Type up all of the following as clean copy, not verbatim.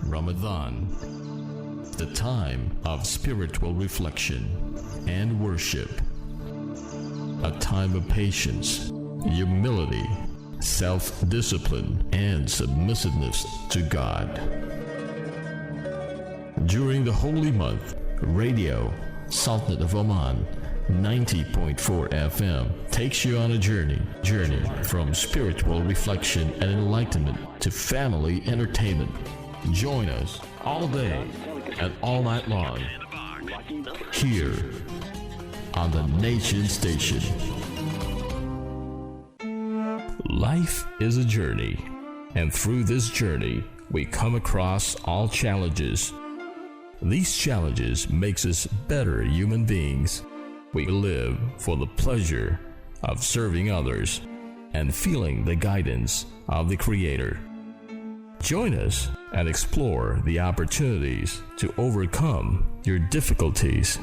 Ramadan, the time of spiritual reflection and worship. A time of patience, humility, self-discipline, and submissiveness to God. During the holy month, Radio Sultanate of Oman 90.4 FM takes you on a journey from spiritual reflection and enlightenment to family entertainment. Join us all day and all night long here on the Nation Station. Life is a journey, and through this journey, we come across all challenges. These challenges makes us better human beings. We live for the pleasure of serving others and feeling the guidance of the Creator. Join us and explore the opportunities to overcome your difficulties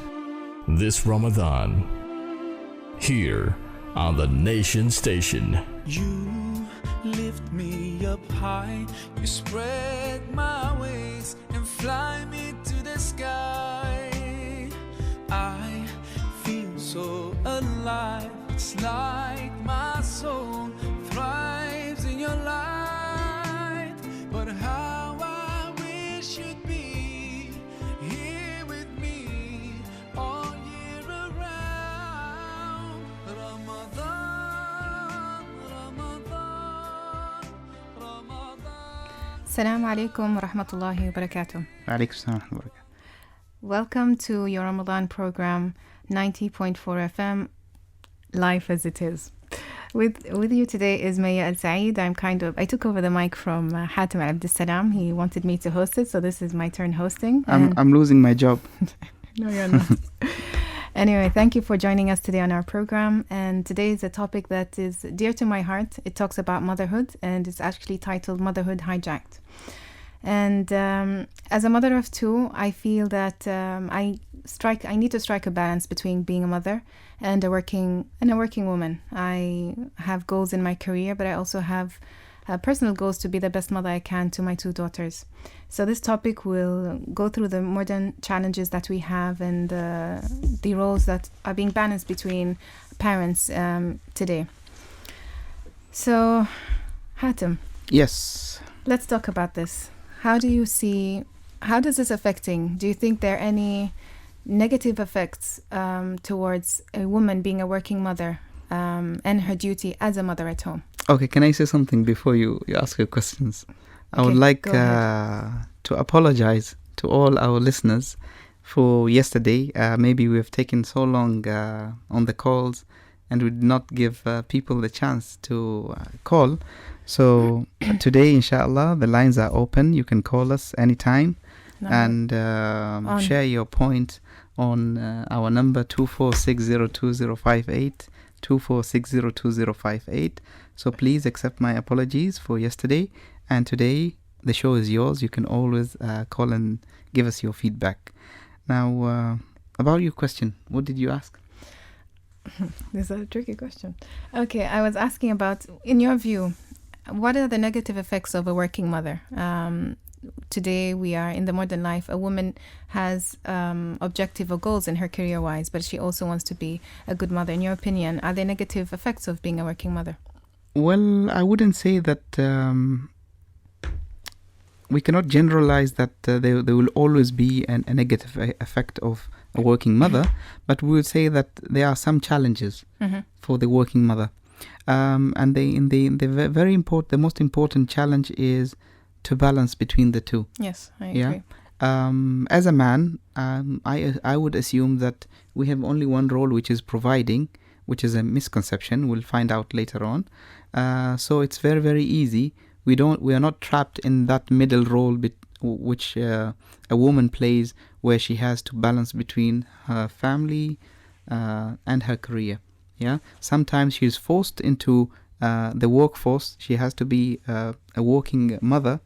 this Ramadan here on the Nation Station. You lift me up high, you spread my wings and fly me to the sky. I feel so alive, it's like my soul thrives in your light. But how I wish you'd be here with me all year around. Ramadan, Ramadan, Ramadan. Assalamu alaikum wa rahmatullahi wa barakatuh. Alaikum salam wa barakatuh. Welcome to your Ramadan program, 90.4 FM, Life as It Is. With you today is Mayya Al Said. I took over the mic from Hatim Al Abdilsalam. He wanted me to host it, so this is my turn hosting. I'm losing my job. No, you're not. Anyway, thank you for joining us today on our program. And today is a topic that is dear to my heart. It talks about motherhood, and it's actually titled Motherhood Hijacked. And as a mother of two, I feel that I need to strike a balance between being a mother and a working woman. I have goals in my career, but I also have personal goals to be the best mother I can to my two daughters. So this topic will go through the modern challenges that we have and the roles that are being balanced between parents today. So, Hatim. Yes. Let's talk about this. How does this affecting? Do you think there are any negative effects towards a woman being a working mother and her duty as a mother at home? Okay, can I say something before you ask your questions? I would like to apologize to all our listeners for yesterday. Maybe we have taken so long on the calls and we did not give people the chance to call. So today, inshallah, the lines are open. You can call us anytime and share your point on our number 24602058, 24602058. So please accept my apologies for yesterday. And today, the show is yours. You can always call and give us your feedback. Now, about your question, what did you ask? This is a tricky question. Okay, I was asking about, in your view, what are the negative effects of a working mother? Today we are in the modern life. A woman has objective or goals in her career-wise, but she also wants to be a good mother. In your opinion, are there negative effects of being a working mother? Well, I wouldn't say that we cannot generalize that there will always be a negative effect of a working mother, but we would say that there are some challenges for the working mother. And the most important challenge is to balance between the two. Yes, I agree. As a man, I would assume that we have only one role, which is providing, which is a misconception. We'll find out later on. So it's very, very easy. We are not trapped in that middle role which a woman plays, where she has to balance between her family and her career. Yeah, sometimes she is forced into the workforce. She has to be a working mother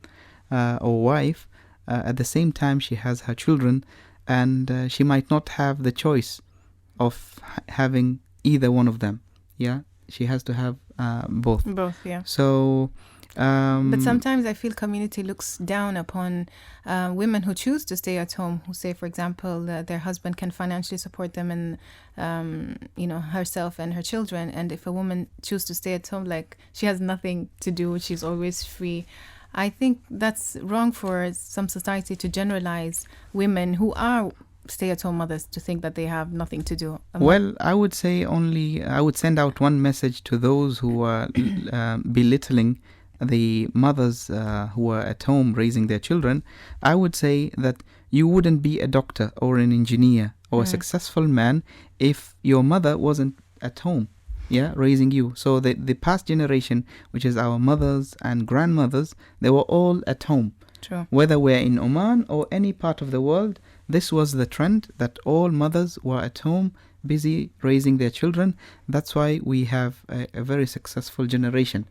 or wife. At the same time, she has her children, and she might not have the choice of having either one of them. Yeah, she has to have both. Both, yeah. So But sometimes I feel community looks down upon women who choose to stay at home, who say, for example, their husband can financially support them and, herself and her children. And if a woman chooses to stay at home, like she has nothing to do, she's always free. I think that's wrong for some society to generalize women who are stay-at-home mothers to think that they have nothing to do. Well, I would say I would send out one message to those who are belittling the mothers who are at home raising their children. I would say that you wouldn't be a doctor or an engineer or a successful man if your mother wasn't at home, raising you. So the past generation, which is our mothers and grandmothers, they were all at home. True. Whether we're in Oman or any part of the world, this was the trend, that all mothers were at home busy raising their children. That's why we have a very successful generation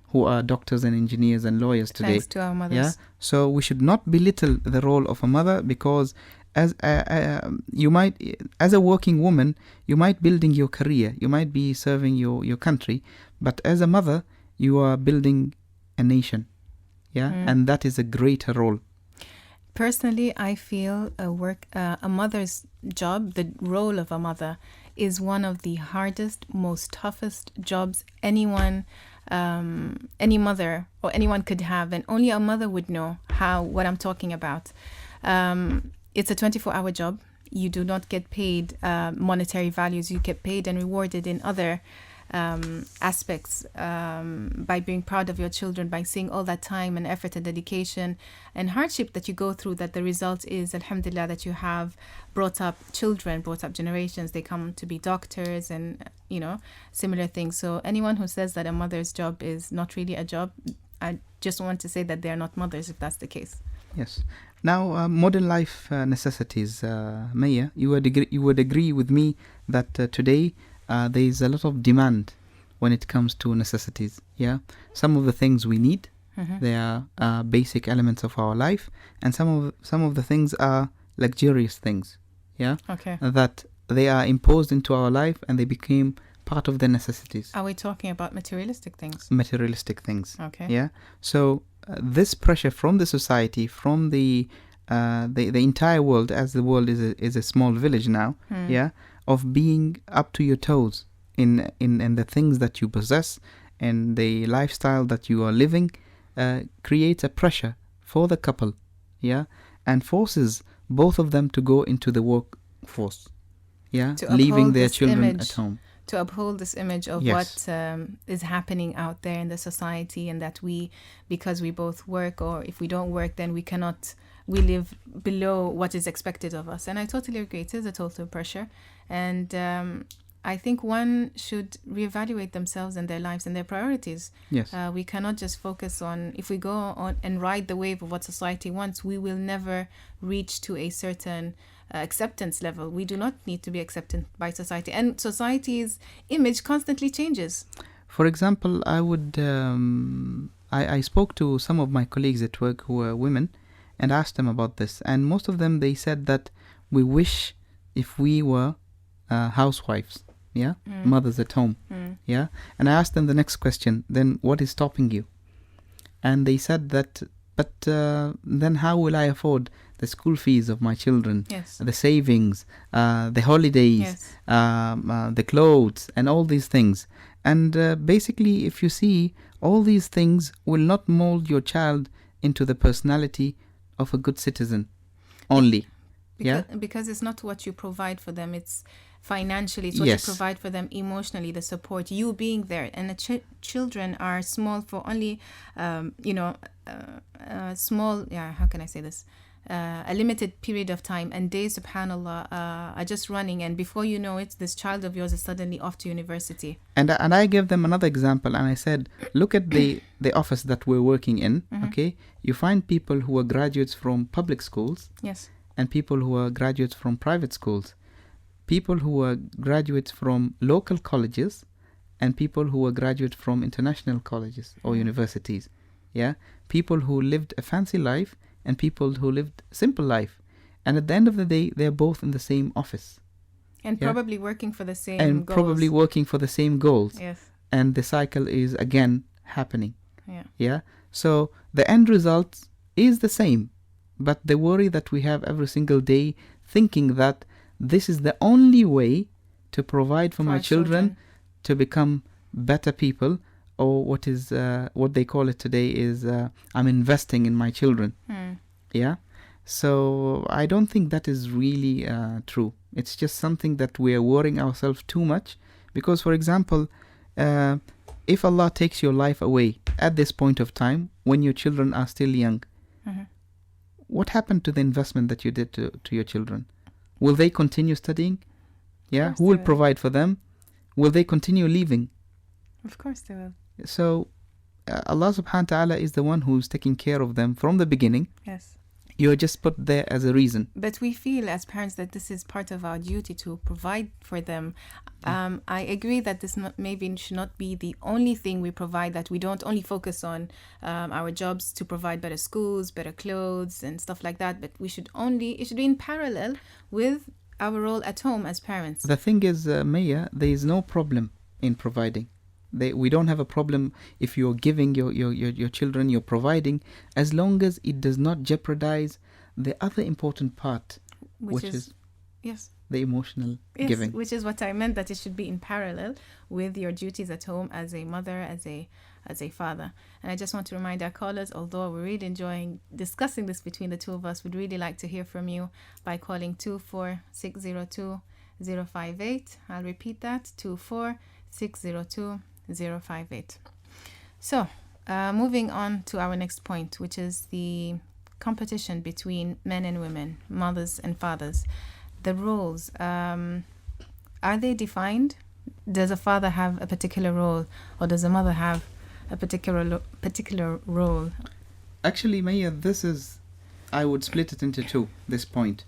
who are doctors and engineers and lawyers today. Thanks to our mothers. Yeah. So we should not belittle the role of a mother, because as a working woman, you might building your career, you might be serving your country, but as a mother, you are building a nation. And that is a greater role. Personally, I feel a mother's job, the role of a mother, is one of the hardest, most toughest jobs any mother or anyone could have, and only a mother would know what I'm talking about. It's a 24-hour job. You do not get paid monetary values. You get paid and rewarded in other aspects, by being proud of your children, by seeing all that time and effort and dedication and hardship that you go through, that the result is, alhamdulillah, that you have brought up children, brought up generations. They come to be doctors and, similar things. So anyone who says that a mother's job is not really a job, I just want to say that they are not mothers, if that's the case. Yes. Now, modern life necessities, Mayya, you would agree with me that today there is a lot of demand when it comes to necessities. Some of the things we need, they are basic elements of our life, and some of the things are luxurious things. Okay. That they are imposed into our life and they became part of the necessities. Are we talking about materialistic things? Materialistic things. Okay. So this pressure from the society, from the entire world, as the world is a small village now, of being up to your toes in the things that you possess and the lifestyle that you are living, creates a pressure for the couple, and forces both of them to go into the workforce, leaving their children at home. To uphold this image of what is happening out there in the society, and that because we both work, or if we don't work, then we live below what is expected of us. And I totally agree. It is a total pressure. And I think one should reevaluate themselves and their lives and their priorities. Yes. We cannot just focus on, if we go on and ride the wave of what society wants, we will never reach to a certain acceptance level. We do not need to be accepted by society. And society's image constantly changes. For example, I would I spoke to some of my colleagues at work who are women and asked them about this. And most of them, they said that we wish if we were housewives, mothers at home, And I asked them the next question, then what is stopping you? And they said that, but then how will I afford the school fees of my children, the savings, the holidays, the clothes, and all these things? And basically, if you see, all these things will not mold your child into the personality of a good citizen only. Because it's not what you provide for them, it's financially, it's what you provide for them emotionally, the support, you being there. And the children are small for only, small, how can I say this? A limited period of time, and days, subhanallah, are just running, and before you know it, this child of yours is suddenly off to university. And I gave them another example, and I said, look at the office that we're working in, okay? You find people who are graduates from public schools, and people who are graduates from private schools, people who are graduates from local colleges, and people who are graduates from international colleges or universities, people who lived a fancy life and people who lived simple life, and at the end of the day, they're both in the same office, and probably working for the same and goals. probably working for the same goals. Yes. And the cycle is again happening. Yeah. Yeah. So the end result is the same, but the worry that we have every single day, thinking that this is the only way to provide for my our children to become better people, or what they call it today is I'm investing in my children. Yeah. So I don't think that is really true. It's just something that we are worrying ourselves too much, because, for example, if Allah takes your life away at this point of time when your children are still young, what happened to the investment that you did to your children? Will they continue studying? Yeah. Who will provide for them? Will they continue living? Of course they will. So Allah subhanahu wa ta'ala is the one who's taking care of them from the beginning. Yes. You're just put there as a reason. But we feel as parents that this is part of our duty to provide for them. I agree that this maybe should not be the only thing we provide, that we don't only focus on our jobs to provide better schools, better clothes and stuff like that, but it should be in parallel with our role at home as parents. The thing is, Mayya, there is no problem in providing. We don't have a problem if you're giving your children, you're providing, as long as it does not jeopardize the other important part, which is yes, the emotional giving. Which is what I meant, that it should be in parallel with your duties at home as a mother, as a father. And I just want to remind our callers, although we're really enjoying discussing this between the two of us, we'd really like to hear from you by calling 24602-058. I'll repeat that, 24602-058. So, moving on to our next point, which is the competition between men and women, mothers and fathers. The roles, are they defined? Does a father have a particular role, or does a mother have a particular role? Actually, Mayya, I would split it into two, this point.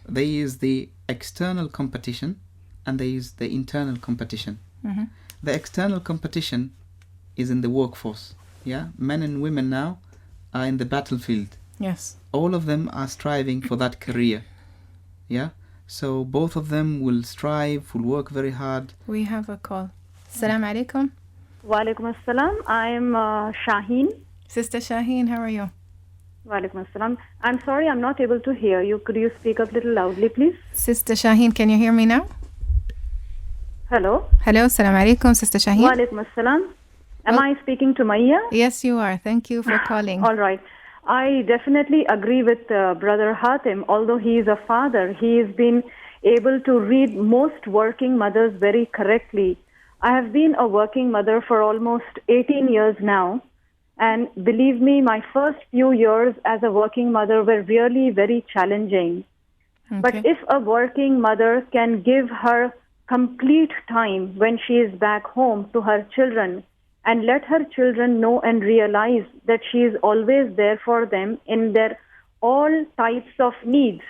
There is the external competition and there is the internal competition. Mm-hmm. The external competition is in the workforce. Yeah, men and women now are in the battlefield. Yes. All of them are striving for that career. Yeah, so both of them will strive, will work very hard. We have a call. Assalamu alaikum. Wa alaikum assalam. I'm Shaheen. Sister Shaheen, how are you? Wa alaikum assalam. I'm sorry, I'm not able to hear you. Could you speak up a little loudly, please? Sister Shaheen, can you hear me now? Hello. Hello, assalamu alaikum, Sister Shaheen. Wa alaikum assalam. Am I speaking to Mayya? Yes, you are. Thank you for calling. All right. I definitely agree with Brother Hatim. Although he is a father, he has been able to read most working mothers very correctly. I have been a working mother for almost 18 years now. And believe me, my first few years as a working mother were really very challenging. Okay. But if a working mother can give her complete time when she is back home to her children, and let her children know and realize that she is always there for them in their all types of needs,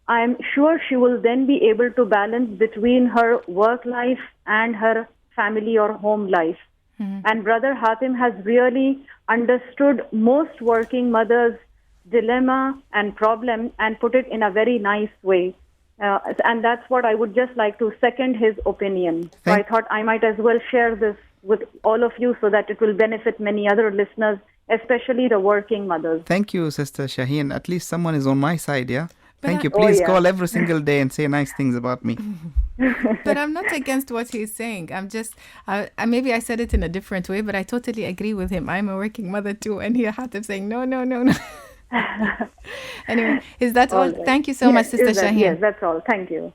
I am sure she will then be able to balance between her work life and her family or home life. Mm-hmm. And Brother Hatim has really understood most working mothers' dilemma and problem and put it in a very nice way. And that's what I would just like to second his opinion. So I thought I might as well share this with all of you so that it will benefit many other listeners, especially the working mothers. Thank you, Sister Shaheen. At least someone is on my side, yeah? Thank you. Please call every single day and say nice things about me. But I'm not against what he's saying. I'm just, maybe I said it in a different way, but I totally agree with him. I'm a working mother too. And here Hatim saying, no. Anyway, is that all? Right. Thank you so much, Sister Shaheen. Yes, that's all. Thank you.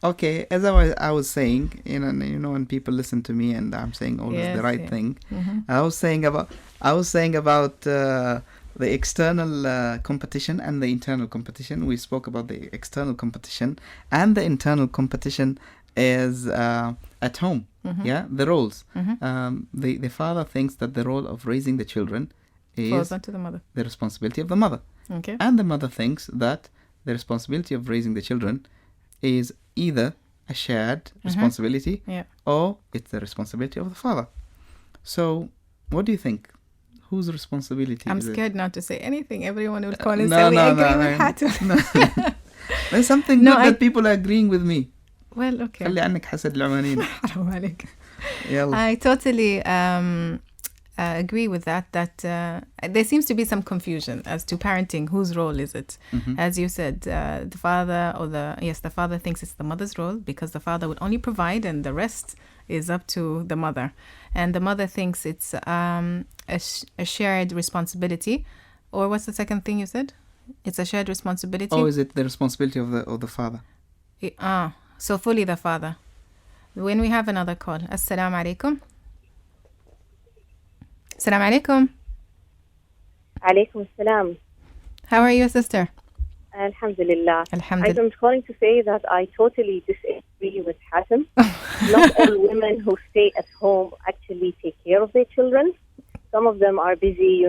Okay, as I was saying, you know, when people listen to me and I'm saying always the right thing, Mm-hmm. I was saying about the external competition and the internal competition. We spoke about the external competition, and the internal competition is at home. Mm-hmm. Yeah, the roles. Mm-hmm. The father thinks that the role of raising the children falls is onto the mother. the responsibility of the mother. Okay. And the mother thinks that the responsibility of raising the children is either a shared responsibility or it's the responsibility of the father. So, what do you think? Whose responsibility I'm is scared not to say anything. Everyone will call and no, say, we no, agree no, with Hatim. No. There's something good that people are agreeing with me. Well, okay. خلي عنك حسد العمانيين. حرام عليك. يلا. I totally agree with that there seems to be some confusion as to parenting. Whose role is it? As you said, the father the father thinks it's the mother's role because the father would only provide and the rest is up to the mother. And the mother thinks it's a shared responsibility. Or what's the second thing you said? It's a shared responsibility. Oh, is it the responsibility of the father? So fully the father. When we have another call. Assalamu alaikum. Assalamu alaikum. Alaikum assalam. How are you, sister? Alhamdulillah. Alhamdulillah. I'm calling to say that I totally disagree with Hatim. Not all women who stay at home actually take care of their children. Some of them are busy,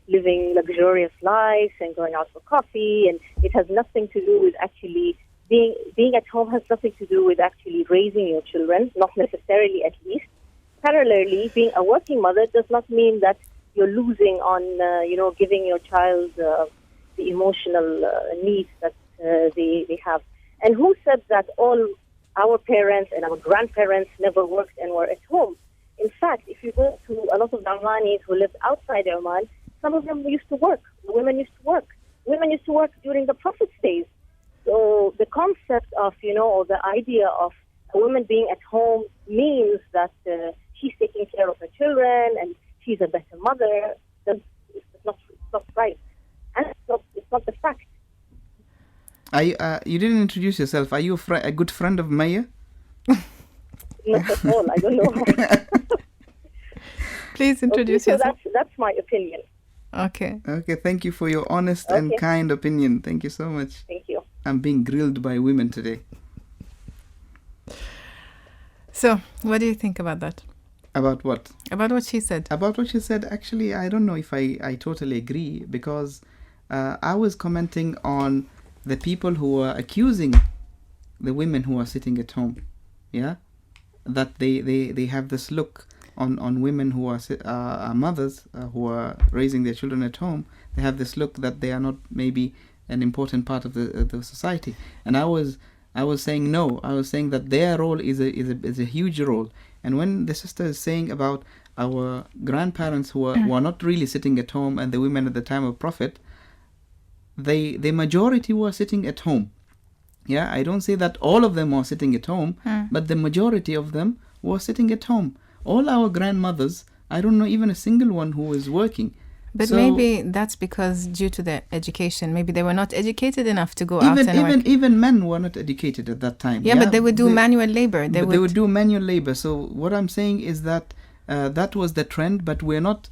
living luxurious lives and going out for coffee, and it has nothing to do with actually being at home has nothing to do with actually raising your children, not necessarily at least. Parallelly, being a working mother does not mean that you're losing on, giving your child the emotional needs that they have. And who said that all our parents and our grandparents never worked and were at home? In fact, if you go to a lot of the Omanis who lived outside Oman, some of them used to work. Women used to work. Women used to work during the Prophet's days. So the concept of, or the idea of a woman being at home means that she's taking care of her children and she's a better mother. It's not right. And it's not the fact. You didn't introduce yourself. Are you a good friend of Mayya? Not at all. I don't know her. Please introduce yourself. That's my opinion. Okay. Okay, thank you for your honest and kind opinion. Thank you so much. Thank you. I'm being grilled by women today. So, what do you think about that? About what? About what she said. About what she said, actually, I don't know if I totally agree, because I was commenting on the people who are accusing the women who are sitting at home, that they have this look on women who are mothers who are raising their children at home. They have this look that they are not maybe an important part of the society. And I was saying no. I was saying that their role is a huge role. And when the sister is saying about our grandparents who are not really sitting at home, and the women at the time of Prophet, the majority were sitting at home. I don't say that all of them were sitting at home, but the majority of them were sitting at home. All our grandmothers, I don't know even a single one who was working. But maybe that's because due to their education, maybe they were not educated enough to go out and work. Even men were not educated at that time. But they would do manual labor. They would do manual labor. So what I'm saying is that that was the trend, but we're not...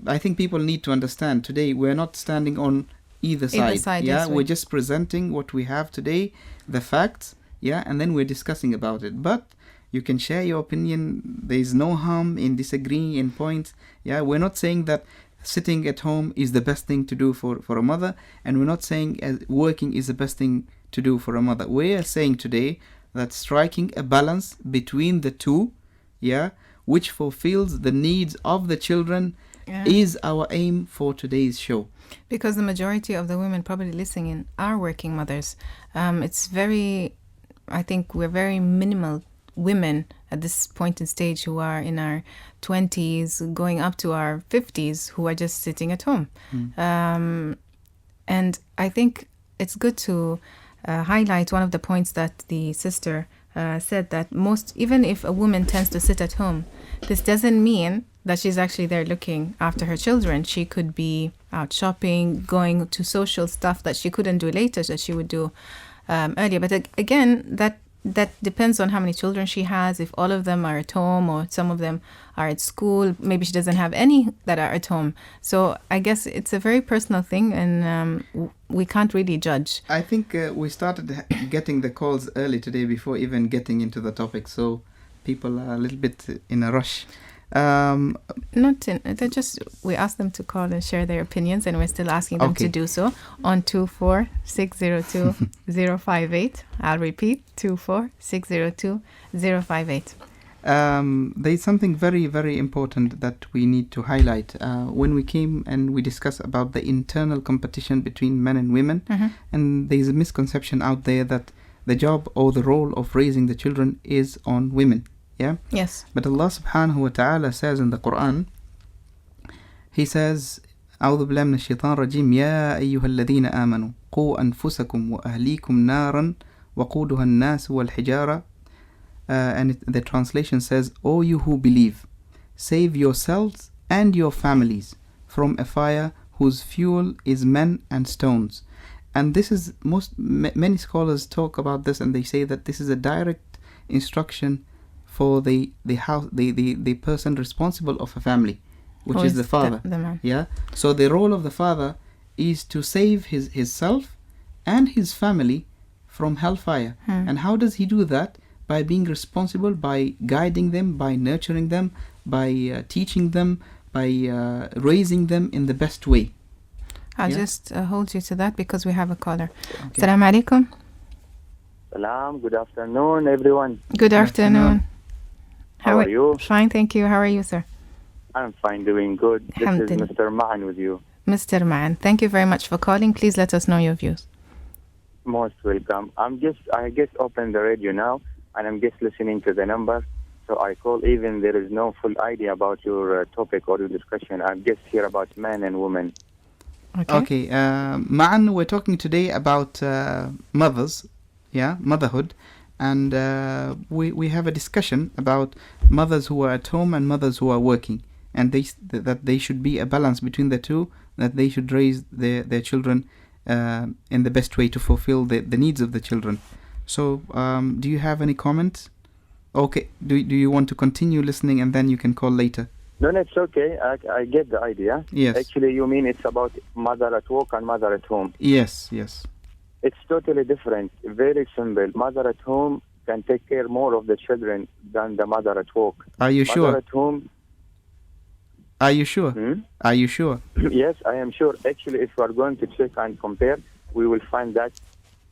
I think people need to understand today, we're not standing on either side. We're just presenting what we have today, the facts, and then we're discussing about it. But you can share your opinion. There is no harm in disagreeing in points. We're not saying that sitting at home is the best thing to do for a mother, and we're not saying working is the best thing to do for a mother. We're saying today that striking a balance between the two, which fulfills the needs of the children, is our aim for today's show. Because the majority of the women probably listening in are working mothers. I think we're very minimal women at this point in stage who are in our 20s going up to our 50s who are just sitting at home. And I think it's good to highlight one of the points that the sister said, that even if a woman tends to sit at home, this doesn't mean that she's actually there looking after her children. She could be out shopping, going to social stuff that she couldn't do later, that she would do earlier. But again, that depends on how many children she has. If all of them are at home or some of them are at school, maybe she doesn't have any that are at home. So I guess it's a very personal thing, and we can't really judge. I think we started getting the calls early today before even getting into the topic, so people are a little bit in a rush. We asked them to call and share their opinions, and we're still asking them to do so on 24602-058. I'll repeat, 24602-058. There's something very, very important that we need to highlight. When we came and we discussed about the internal competition between men and women, and there's a misconception out there that the job or the role of raising the children is on women. Yeah? Yes. But Allah subhanahu wa ta'ala says in the Quran, He says, أعوذ بالله من الشيطان الرجيم يا أيها الذين آمنوا قوا أنفسكم وأهليكم نارا وقودها الناس والحجارة. And the translation says, O you who believe, save yourselves and your families from a fire whose fuel is men and stones. And this is many scholars talk about this, and they say that this is a direct instruction for the person responsible of a family, which is the father. The man. Yeah. So the role of the father is to save his self and his family from hellfire. And how does he do that? By being responsible, by guiding them, by nurturing them, by teaching them, by raising them in the best way. I'll just hold you to that because we have a caller. Okay. Assalamu alaikum. Salam. Good afternoon, everyone. Good afternoon. How are you? Fine, thank you. How are you, sir? I'm fine, doing good. This is Mr. Ma'an with you. Mr. Ma'an, thank you very much for calling. Please let us know your views. Most welcome. I just opened the radio now, and I'm just listening to the number. So I call even there is no full idea about your topic or your discussion. I'm just here about men and women. Okay. Ma'an, we're talking today about mothers, motherhood. And we have a discussion about mothers who are at home and mothers who are working. And that they should be a balance between the two, that they should raise their children in the best way to fulfill the needs of the children. So, do you have any comments? Okay, do you want to continue listening and then you can call later? No, it's okay. I get the idea. Yes. Actually, you mean it's about mother at work and mother at home. Yes. It's totally different. Very simple. Mother at home can take care more of the children than the mother at work. Are you sure? Mother at home. Are you sure? Are you sure? Yes, I am sure. Actually, if we are going to check and compare, we will find that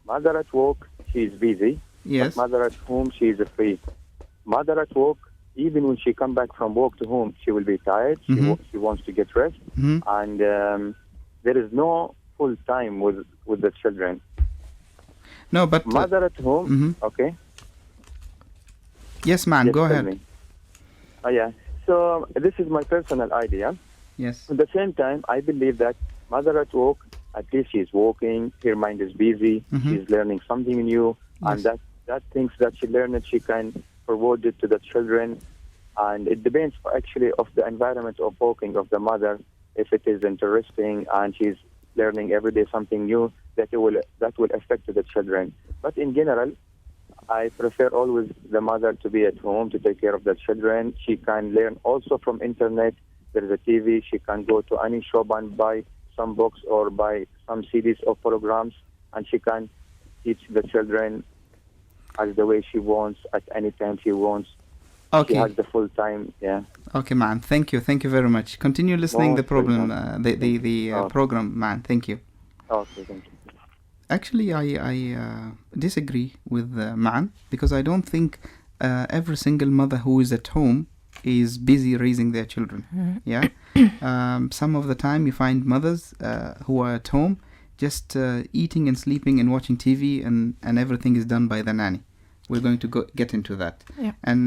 mother at work, she is busy. Yes. But mother at home, she is free. Mother at work, even when she come back from work to home, she will be tired. She wants to get rest. And there is no full time with the children. No, but mother at home, okay. Yes, man, go ahead. Me. Yeah. So this is my personal idea. Yes. At the same time, I believe that mother at work, at least she's working, her mind is busy, she's learning something new, and that things that she learned, she can forward it to the children. And it depends actually of the environment of working of the mother. If it is interesting and she's learning every day something new, that will affect the children. But in general, I prefer always the mother to be at home to take care of the children. She can learn also from internet. There is a TV. She can go to any shop and buy some books or buy some CDs or programs, and she can teach the children as the way she wants at any time she wants. Okay. She has the full time. Yeah. Okay, man. Thank you very much. Continue listening the program. Program, man. Thank you. Okay, thank you. Actually, I disagree with Ma'an, because I don't think every single mother who is at home is busy raising their children. Yeah. Some of the time you find mothers who are at home just eating and sleeping and watching TV, and everything is done by the nanny. We're going to get into that. Yeah. And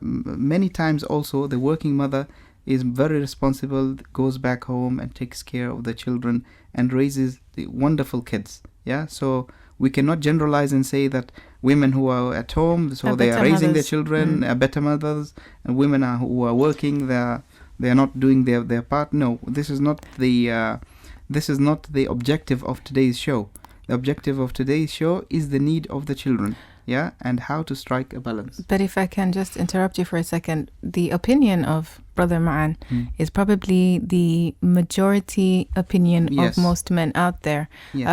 many times also the working mother is very responsible, goes back home and takes care of the children and raises the wonderful kids. Yeah, so we cannot generalize and say that women who are at home, so they are raising their children, are better mothers, and women who are working, they are not doing their part. No, this is not the objective of today's show. The objective of today's show is the need of the children. Yeah, and how to strike a balance. But if I can just interrupt you for a second, the opinion of Brother Ma'an is probably the majority opinion of most men out there. Yes.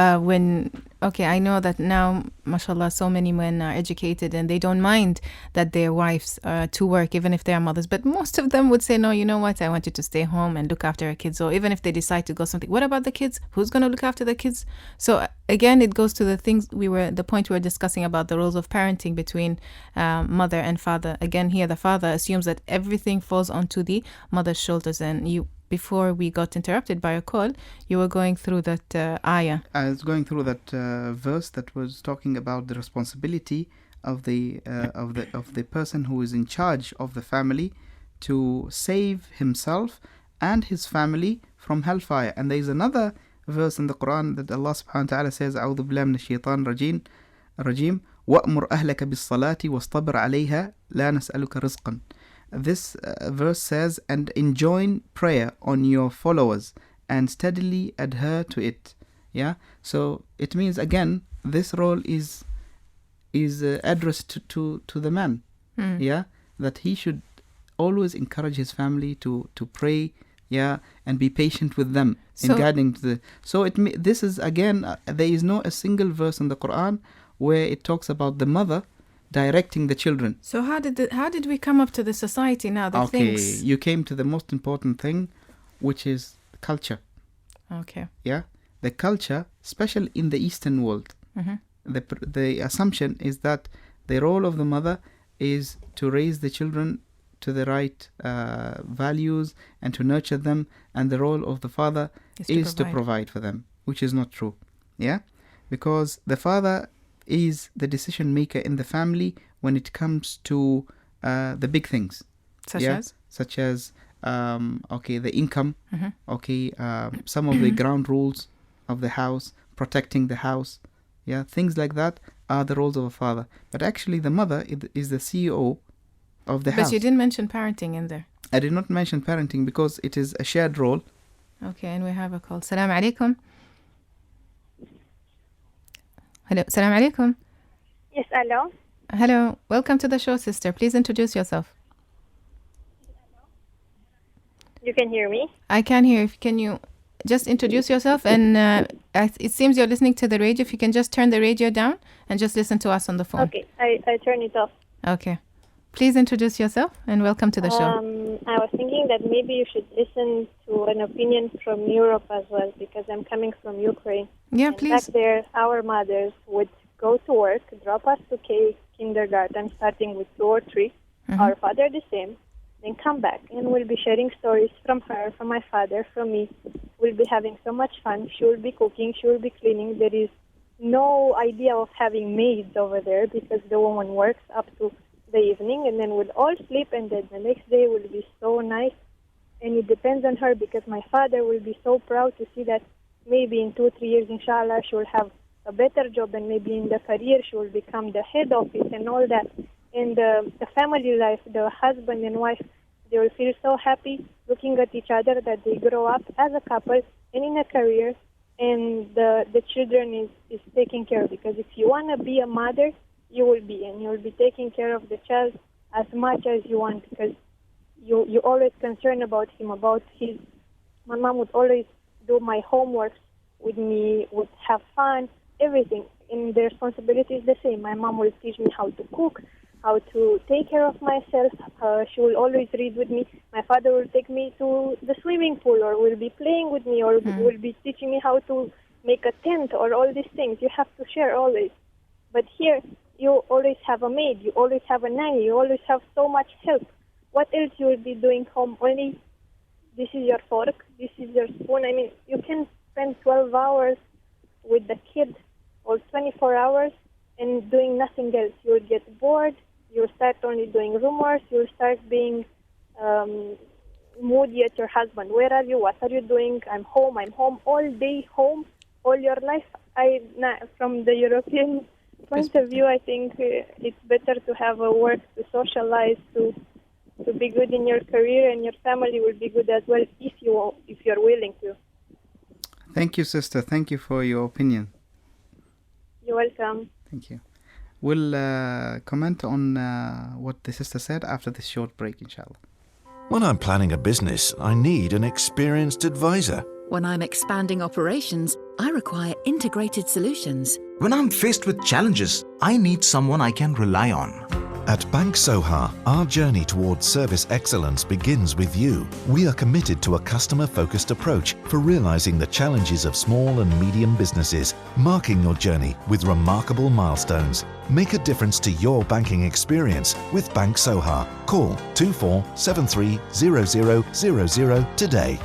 I know that now, mashallah, so many men are educated and they don't mind that their wives are to work, even if they are mothers. But most of them would say, no, you know what, I want you to stay home and look after our kids. Or even if they decide to go something, what about the kids? Who's going to look after the kids? So again, it goes to the point we were discussing about the roles of parenting between mother and father. Again, here the father assumes that everything falls onto the mother's shoulders. And before we got interrupted by a call, you were going through that ayah. I was going through that verse that was talking about the responsibility the person who is in charge of the family to save himself and his family from hellfire. And there is another verse in the Quran that Allah subhanahu wa ta'ala says, أعوذ بالله من الشيطان الرجيم وأمر أهلك بالصلاة واصطبر عليها لا نسألك رزقا. This verse says, and enjoin prayer on your followers and steadily adhere to it. Yeah, so it means again this role is addressed to the man. Yeah, that he should always encourage his family to pray, yeah, and be patient with them in guiding to the. So this is again there is no a single verse in the Quran where it talks about the mother directing the children. So how did we come up to the society now that thinks? You came to the most important thing, which is culture. Okay. Yeah, the culture, especially in the Eastern world. The assumption is that the role of the mother is to raise the children to the right values and to nurture them, and the role of the father is to provide for them, which is not true. Yeah, because the father is the decision maker in the family when it comes to the big things, such as the income, some of the ground rules of the house, protecting the house, things like that are the roles of a father. But actually the mother is the CEO of the house. But you didn't mention parenting in there. I did not mention parenting because it is a shared role. Okay, and we have a call. Salam alaikum. Hello, salam alaikum. Yes, hello. Hello, welcome to the show, sister. Please introduce yourself. You can hear me? I can hear you. Can you just introduce yourself? And it seems you're listening to the radio. If you can just turn the radio down and just listen to us on the phone. Okay, I turn it off. Okay. Please introduce yourself and welcome to the show. I was thinking that maybe you should listen to an opinion from Europe as well, because I'm coming from Ukraine. Yeah, and please. Back there, our mothers would go to work, drop us to kindergarten, starting with 2 or 3. Our father the same. Then come back, and we'll be sharing stories from her, from my father, from me. We'll be having so much fun. She will be cooking, she will be cleaning. There is no idea of having maids over there because the woman works up to the evening, and then we'll all sleep, and then the next day will be so nice. And it depends on her, because my father will be so proud to see that maybe in 2-3 years, inshallah, she will have a better job, and maybe in the career she will become the head of it and all that. And the family life, the husband and wife, they will feel so happy looking at each other that they grow up as a couple and in a career, and the children is taken care of. Because if you want to be a mother, you will be, and you will be taking care of the child as much as you want, because you always concerned about him, about his. My mom would always do my homework with me, would have fun, everything. And the responsibility is the same. My mom will teach me how to cook, how to take care of myself. She will always read with me. My father will take me to the swimming pool, or will be playing with me, or will be teaching me how to make a tent, or all these things. You have to share always. But here, you always have a maid, you always have a nanny, you always have so much help. What else you will be doing home? Only this is your fork, this is your spoon. I mean, you can spend 12 hours with the kid, or 24 hours, and doing nothing else. You will get bored, you'll start only doing rumors, you'll start being moody at your husband. Where are you? What are you doing? I'm home, all day home, all your life. From the European point of view, I think it's better to have a work, to socialize, to be good in your career, and your family will be good as well if you're willing to. Thank you, sister. Thank you for your opinion. You're welcome. Thank you. We'll comment on what the sister said after this short break, inshallah. When I'm planning a business, I need an experienced advisor. When I'm expanding operations, I require integrated solutions. When I'm faced with challenges, I need someone I can rely on. At Bank Soha, our journey towards service excellence begins with you. We are committed to a customer-focused approach for realizing the challenges of small and medium businesses, marking your journey with remarkable milestones. Make a difference to your banking experience with Bank Soha. Call 2473 0000 today.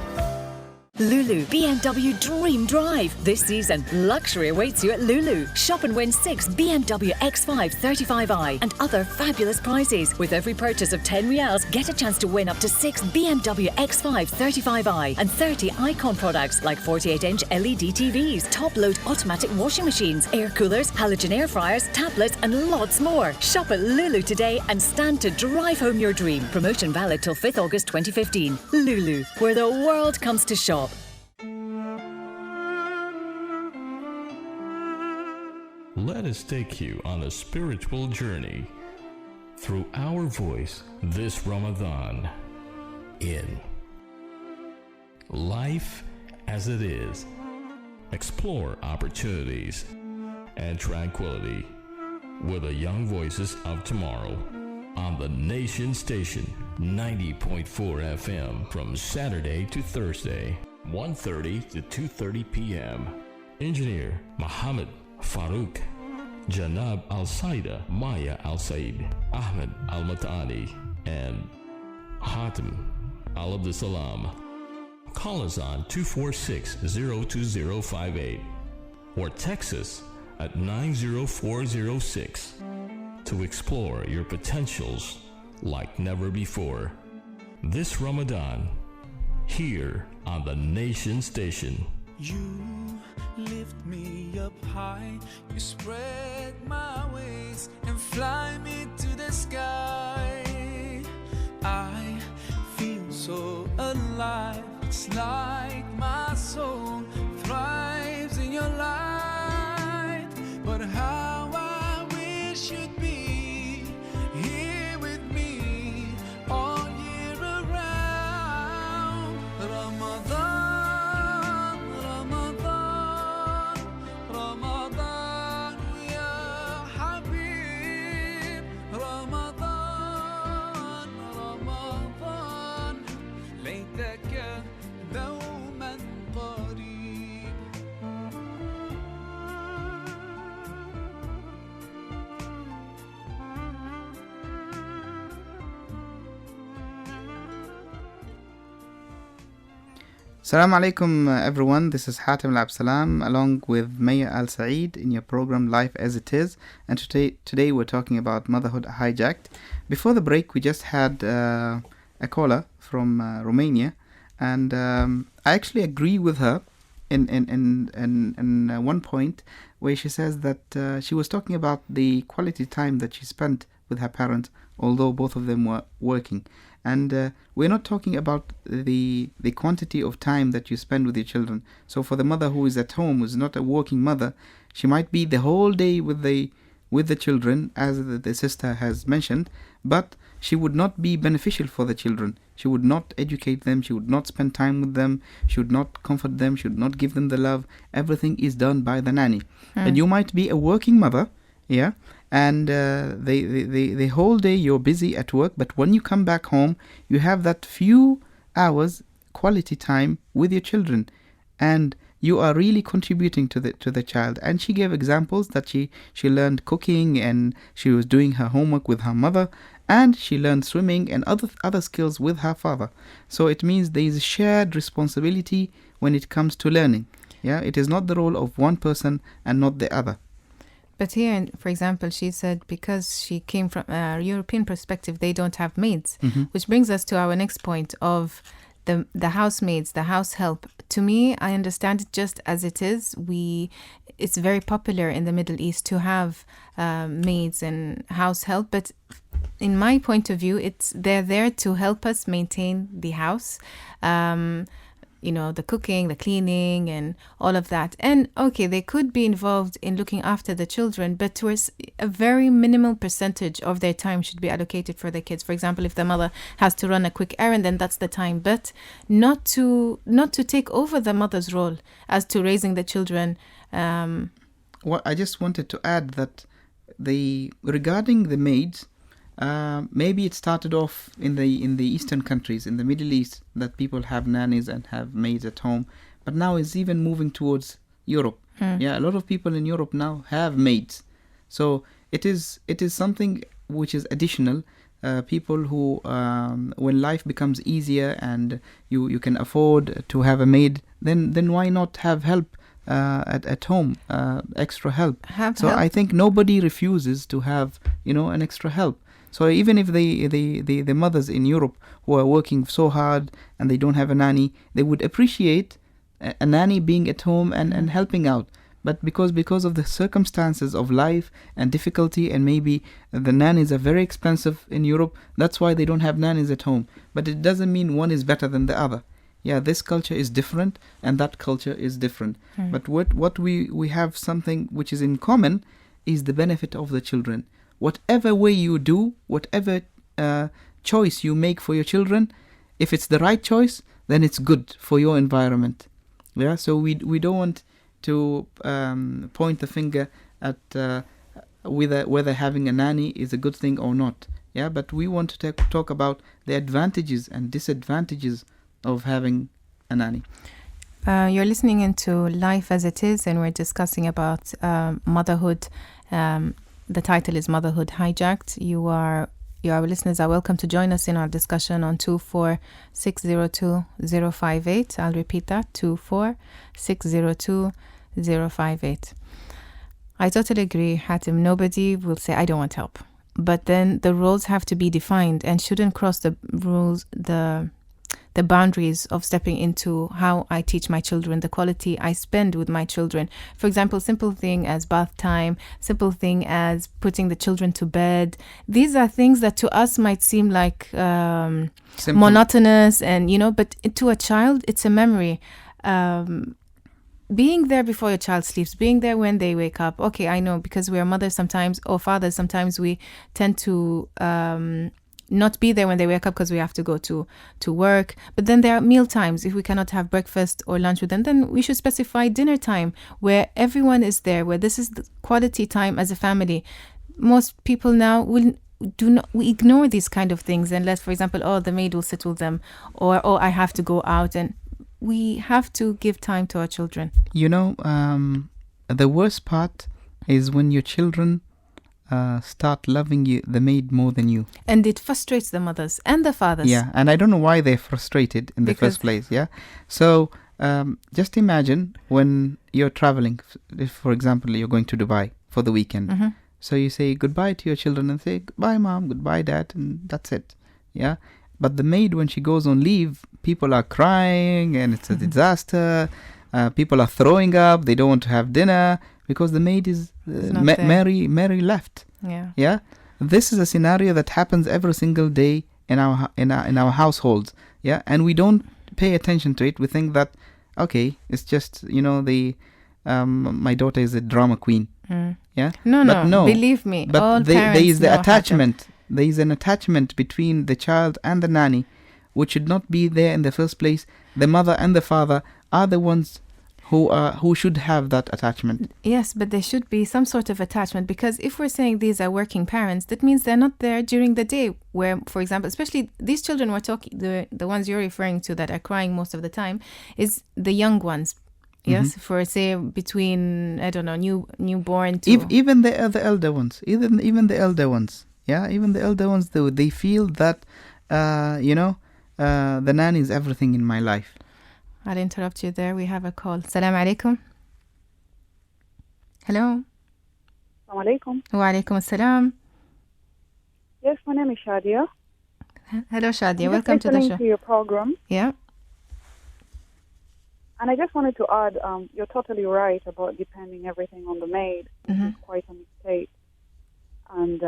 Lulu BMW Dream Drive. This season, luxury awaits you at Lulu. Shop and win 6 BMW X5 35i and other fabulous prizes. With every purchase of 10 Riyals, get a chance to win up to 6 BMW X5 35i and 30 Icon products like 48-inch LED TVs, top-load automatic washing machines, air coolers, halogen air fryers, tablets and lots more. Shop at Lulu today and stand to drive home your dream. Promotion valid till 5th August 2015. Lulu, where the world comes to shop. Let us take you on a spiritual journey through our voice this Ramadan in Life as It Is. Explore opportunities and tranquility with the young voices of tomorrow on the Nation Station 90.4 FM from Saturday to Thursday, 1:30 to 2:30 p.m. Engineer Muhammad Farouk, Janab Al Sayyida Mayya Al Said, Ahmed Al Matani, and Hatim Al Abdilsalam. Call us on 246-02058 or text us at 90406 to explore your potentials like never before. This Ramadan, here on the Nation Station. You lift me up high, you spread my wings and fly me to the sky. I feel so alive, it's like my soul thrives in your light. But how I wish you'd be here with me all year around. Ramadan, Assalamu alaikum everyone, this is Hatim Al Abdilsalam along with Mayya Al Said in your program Life as It Is, and today we're talking about Motherhood Hijacked. Before the break we just had a caller from Romania, and I actually agree with her in one point where she says that she was talking about the quality time that she spent with her parents, although both of them were working. And we're not talking about the quantity of time that you spend with your children. So for the mother who is at home, who's not a working mother, she might be the whole day with the children, as the sister has mentioned, but she would not be beneficial for the children. She would not educate them, she would not spend time with them, she would not comfort them, she would not give them the love. Everything is done by the nanny. And you might be a working mother, yeah, and the whole day you're busy at work, but when you come back home you have that few hours quality time with your children, and you are really contributing to the child. And she gave examples that she learned cooking, and she was doing her homework with her mother, and she learned swimming and other skills with her father. So it means there is a shared responsibility when it comes to learning. Yeah, it is not the role of one person and not the other. But here, for example, she said because she came from a European perspective, they don't have maids, which brings us to our next point of the housemaids, the house help. To me, I understand it just as it is. It's very popular in the Middle East to have maids and house help, but in my point of view, they're there to help us maintain the house. The cooking, the cleaning, and all of that. And okay, they could be involved in looking after the children, but towards a very minimal percentage of their time should be allocated for the kids. For example, if the mother has to run a quick errand, then that's the time, but not to take over the mother's role as to raising the children. Well, I just wanted to add that regarding the maids, maybe it started off in the Eastern countries, in the Middle East, that people have nannies and have maids at home. But now it's even moving towards Europe. Yeah, a lot of people in Europe now have maids. So it is something which is additional. People who, when life becomes easier and you can afford to have a maid then why not have help at home, extra help? Help. I think nobody refuses to have, an extra help. So even if the mothers in Europe who are working so hard and they don't have a nanny, they would appreciate a nanny being at home and helping out. But because of the circumstances of life and difficulty, and maybe the nannies are very expensive in Europe, that's why they don't have nannies at home. But it doesn't mean one is better than the other. Yeah, this culture is different and that culture is different. But what we have something which is in common is the benefit of the children. Whatever way you do, whatever choice you make for your children, if it's the right choice, then it's good for your environment. Yeah, so we don't want to point the finger at whether having a nanny is a good thing or not. Yeah, but we want to talk about the advantages and disadvantages of having a nanny. You're listening into Life as It Is, and we're discussing about motherhood. The title is Motherhood Hijacked. Our listeners are welcome to join us in our discussion on 24602-058. I'll repeat that, 24602-058. I totally agree, Hatim. Nobody will say, I don't want help. But then the roles have to be defined and shouldn't cross the rules, the boundaries of stepping into how I teach my children, the quality I spend with my children. For example, simple thing as bath time, simple thing as putting the children to bed. These are things that to us might seem like monotonous and, but to a child, it's a memory. Being there before your child sleeps, being there when they wake up. Okay, I know, because we are mothers sometimes, or fathers, sometimes we tend to not be there when they wake up because we have to go to work. But then there are meal times. If we cannot have breakfast or lunch with them, then we should specify dinner time where everyone is there, where this is the quality time as a family. Most people now we ignore these kind of things unless, for example, the maid will sit with them, or I have to go out, and we have to give time to our children. The worst part is when your children start loving you, the maid, more than you. And it frustrates the mothers and the fathers. Yeah, and I don't know why they're frustrated in the first place, yeah? So, just imagine when you're traveling, if, for example, you're going to Dubai for the weekend. Mm-hmm. So you say goodbye to your children and say, goodbye, mom, goodbye, dad, and that's it, yeah? But the maid, when she goes on leave, people are crying and it's a disaster. People are throwing up. They don't want to have dinner because the maid is Mary left. Yeah. This is a scenario that happens every single day in our households. Yeah, and we don't pay attention to it. We think that okay, it's just my daughter is a drama queen. Yeah. No. Believe me. But there is the attachment. There is an attachment between the child and the nanny, which should not be there in the first place. The mother and the father are the ones who should have that attachment. Yes, but there should be some sort of attachment, because if we're saying these are working parents, that means they're not there during the day, where, for example, especially these children we're talking, the ones you're referring to that are crying most of the time, is the young ones. Yes, for say between, I don't know, newborn to even the elder ones, even the elder ones. Yeah, even the elder ones, they feel that the nanny is everything in my life. I'll interrupt you there. We have a call. Salam alaikum. Hello. Salam alaikum. Wa alaikum assalam. Yes, my name is Shadia. Hello, Shadia. Welcome to the show. To your program. Yeah. And I just wanted to add, you're totally right about depending everything on the maid. It's quite a mistake. And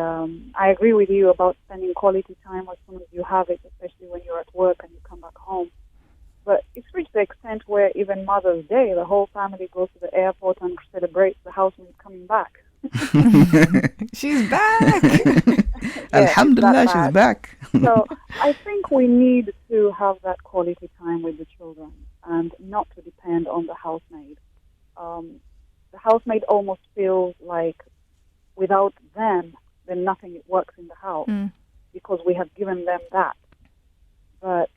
I agree with you about spending quality time as soon as you have it, especially when you're at work and you come back home. But it's reached the extent where even Mother's Day, the whole family goes to the airport and celebrates the housemaid coming back. She's back! Alhamdulillah, she's back. So I think we need to have that quality time with the children and not to depend on the housemaid. The housemaid almost feels like without them, then nothing works in the house because we have given them that. But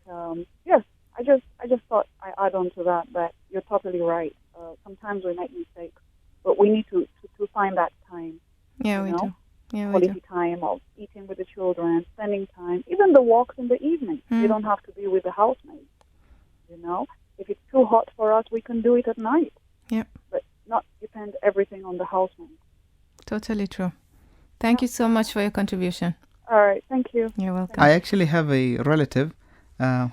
yes, I just thought I add on to that you're totally right. Sometimes we make mistakes, but we need to find that time. Yeah, we do. Yeah, quality time of eating with the children, spending time, even the walks in the evening. You don't have to be with the housemaid, If it's too hot for us, we can do it at night. Yeah. But not depend everything on the housemaid. Totally true. Thank you so much for your contribution. All right, thank you. You're welcome. I actually have a relative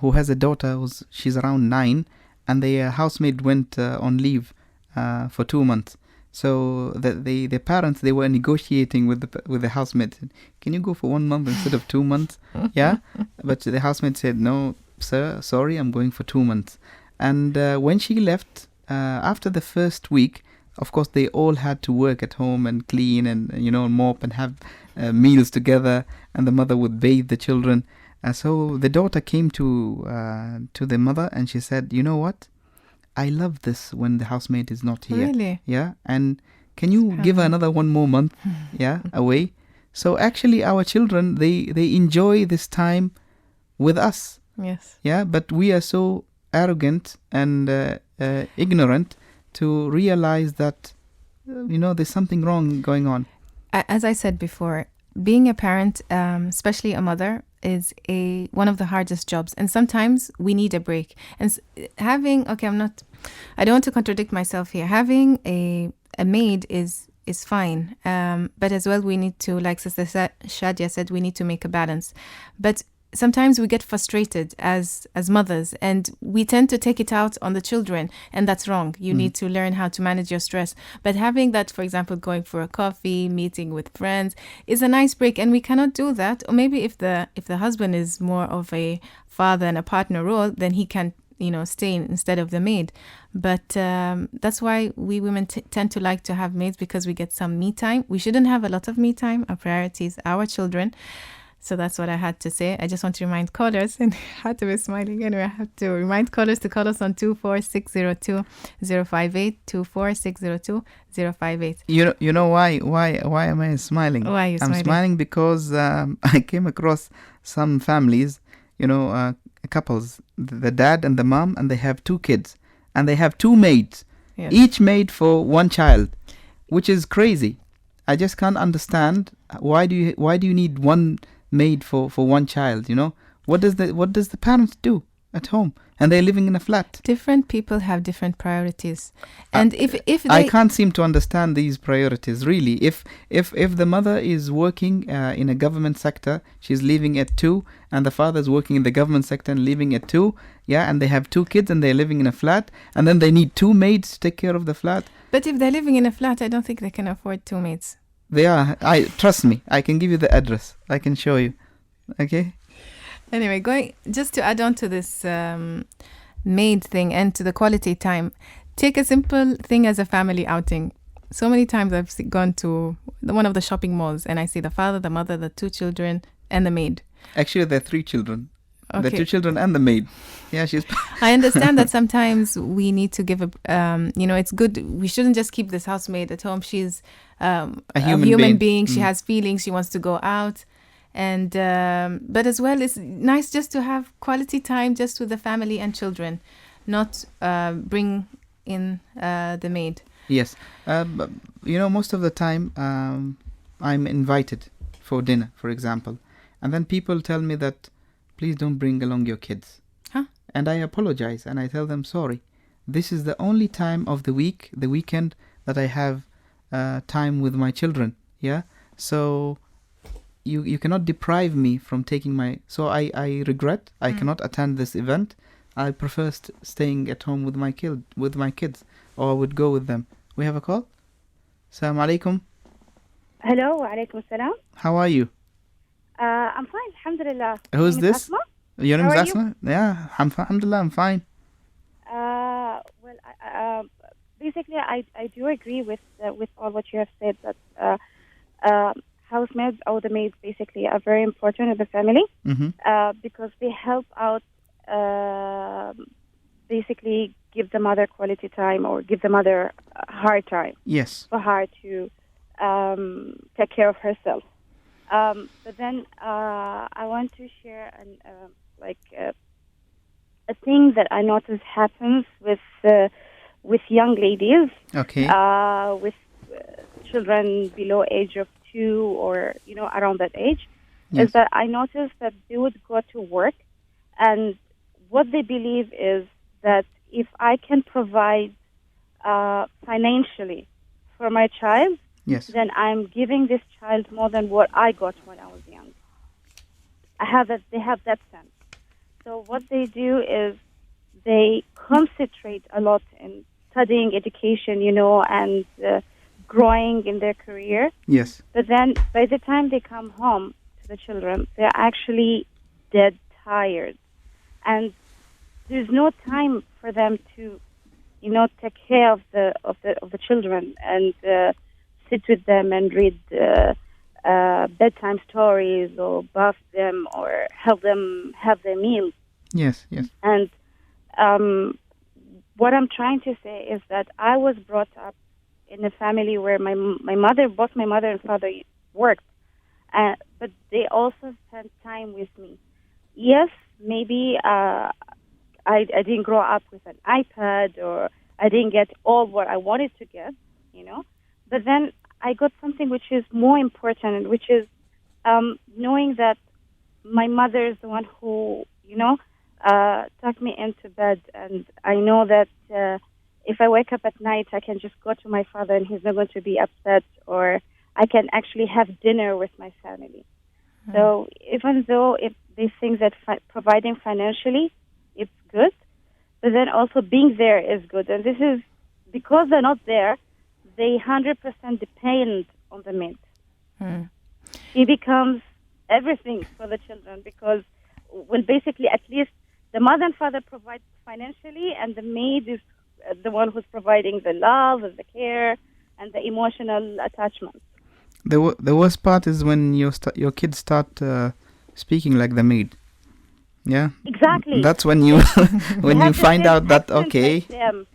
who has a daughter she's around 9, and the housemaid went on leave for 2 months. So the parents, they were negotiating with the housemaid. Can you go for 1 month instead of 2 months? Yeah, but the housemaid said, no, sir, sorry, I'm going for 2 months. And when she left, after the first week, of course, they all had to work at home and clean and, mop and have meals together. And the mother would bathe the children. So the daughter came to the mother and she said, you know what? I love this when the housemaid is not here. Really? Yeah. And can you give her another 1 more month? Yeah, away. So actually our children, they enjoy this time with us. Yes. Yeah. But we are so arrogant and ignorant to realize that, there's something wrong going on. As I said before, being a parent, especially a mother, is one of the hardest jobs, and sometimes we need a break. And I don't want to contradict myself here. Having a maid is fine, but as well we need to, like Sister Shadia said, we need to make a balance. But sometimes we get frustrated as mothers, and we tend to take it out on the children, and that's wrong. You need to learn how to manage your stress. But having that, for example, going for a coffee, meeting with friends, is a nice break, and we cannot do that. Or maybe if the husband is more of a father and a partner role, then he can stay instead of the maid. But that's why we women tend to like to have maids, because we get some me time. We shouldn't have a lot of me time. Our priority is our children. So that's what I had to say. I just want to remind callers, and Hatim is smiling anyway. I have to remind callers to call us on 24602-058, 24602-058. You know why am I smiling? Why are you smiling? I'm smiling because I came across some families, couples, the dad and the mom, and they have 2 kids, and they have 2 maids, Yes. each maid for 1 child, which is crazy. I just can't understand why do you need 1 maid for 1 child? What does the parents do at home? And they're living in a flat. Different people have different priorities, and if I can't seem to understand these priorities really. If the mother is working in a government sector, she's leaving at 2, and the father is working in the government sector and leaving at 2, yeah, and they have 2 kids and they're living in a flat, and then they need 2 maids to take care of the flat. But if they're living in a flat, I don't think they can afford 2 maids. They are. Trust me. I can give you the address. I can show you. Okay. Anyway, just to add on to this maid thing and to the quality time, take a simple thing as a family outing. So many times I've gone to one of the shopping malls and I see the father, the mother, the 2 children, and the maid. Actually, there are 3 children. Okay. The 2 children and the maid. Yeah, she's. I understand that sometimes we need to give it's good. We shouldn't just keep this housemaid at home. She's a human being. She has feelings. She wants to go out. And but as well, it's nice just to have quality time just with the family and children, not bring in the maid. Yes. Most of the time I'm invited for dinner, for example. And then people tell me that, please don't bring along your kids. Huh? And I apologize and I tell them, sorry. This is the only time of the weekend, that I have time with my children. Yeah. So you cannot deprive me from taking so I regret I cannot attend this event. I prefer staying at home with my kids, or I would go with them. We have a call. Assalamu alaikum. Hello, wa alaikum salam. How are you? I'm fine, alhamdulillah. Who is this? Asma? Your name is How are Asma? Yeah, alhamdulillah, I'm fine. Basically, I do agree with all what you have said, that housemaids or the maids basically are very important in the family, because they help out, basically give the mother quality time, or give the mother hard time. Yes. For her to take care of herself. But then I want to share a thing that I notice happens with young ladies. Okay. With children below age of 2, or around that age. Yes. Is that I notice that they would go to work, and what they believe is that if I can provide financially for my child, Yes. then I'm giving this child more than what I got when I was young. They have that sense. So what they do is they concentrate a lot in studying education, and growing in their career. Yes. But then by the time they come home to the children, they're actually dead tired. And there's no time for them to, take care of the children and sit with them and read bedtime stories or bath them or help them have their meals. Yes, yes. And what I'm trying to say is that I was brought up in a family where both my mother and father worked, but they also spent time with me. Yes, maybe I didn't grow up with an iPad, or I didn't get all what I wanted to get, but then I got something which is more important, which is knowing that my mother is the one who, tucked me into bed, and I know that if I wake up at night, I can just go to my father and he's not going to be upset, or I can actually have dinner with my family. So even though if they think that providing financially, it's good, but then also being there is good. And this is because they're not there, they 100% depend on the maid. He becomes everything for the children because, basically at least the mother and father provide financially, and the maid is the one who's providing the love and the care and the emotional attachment. The worst part is when your kids start speaking like the maid. Yeah. Exactly. That's when you you find out that okay. Like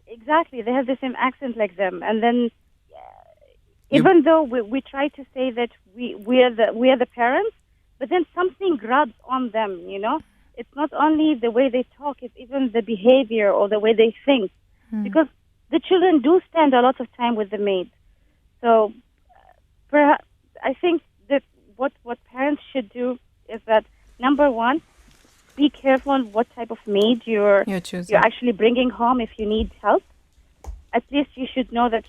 exactly, they have the same accent like them, and then even though we try to say that we are the parents, but then something grabs on them. It's not only the way they talk; it's even the behavior or the way they think, because the children do spend a lot of time with the maid. So, perhaps I think that what parents should do is that, number one, be careful on what type of maid you're actually bringing home. If you need help, at least you should know that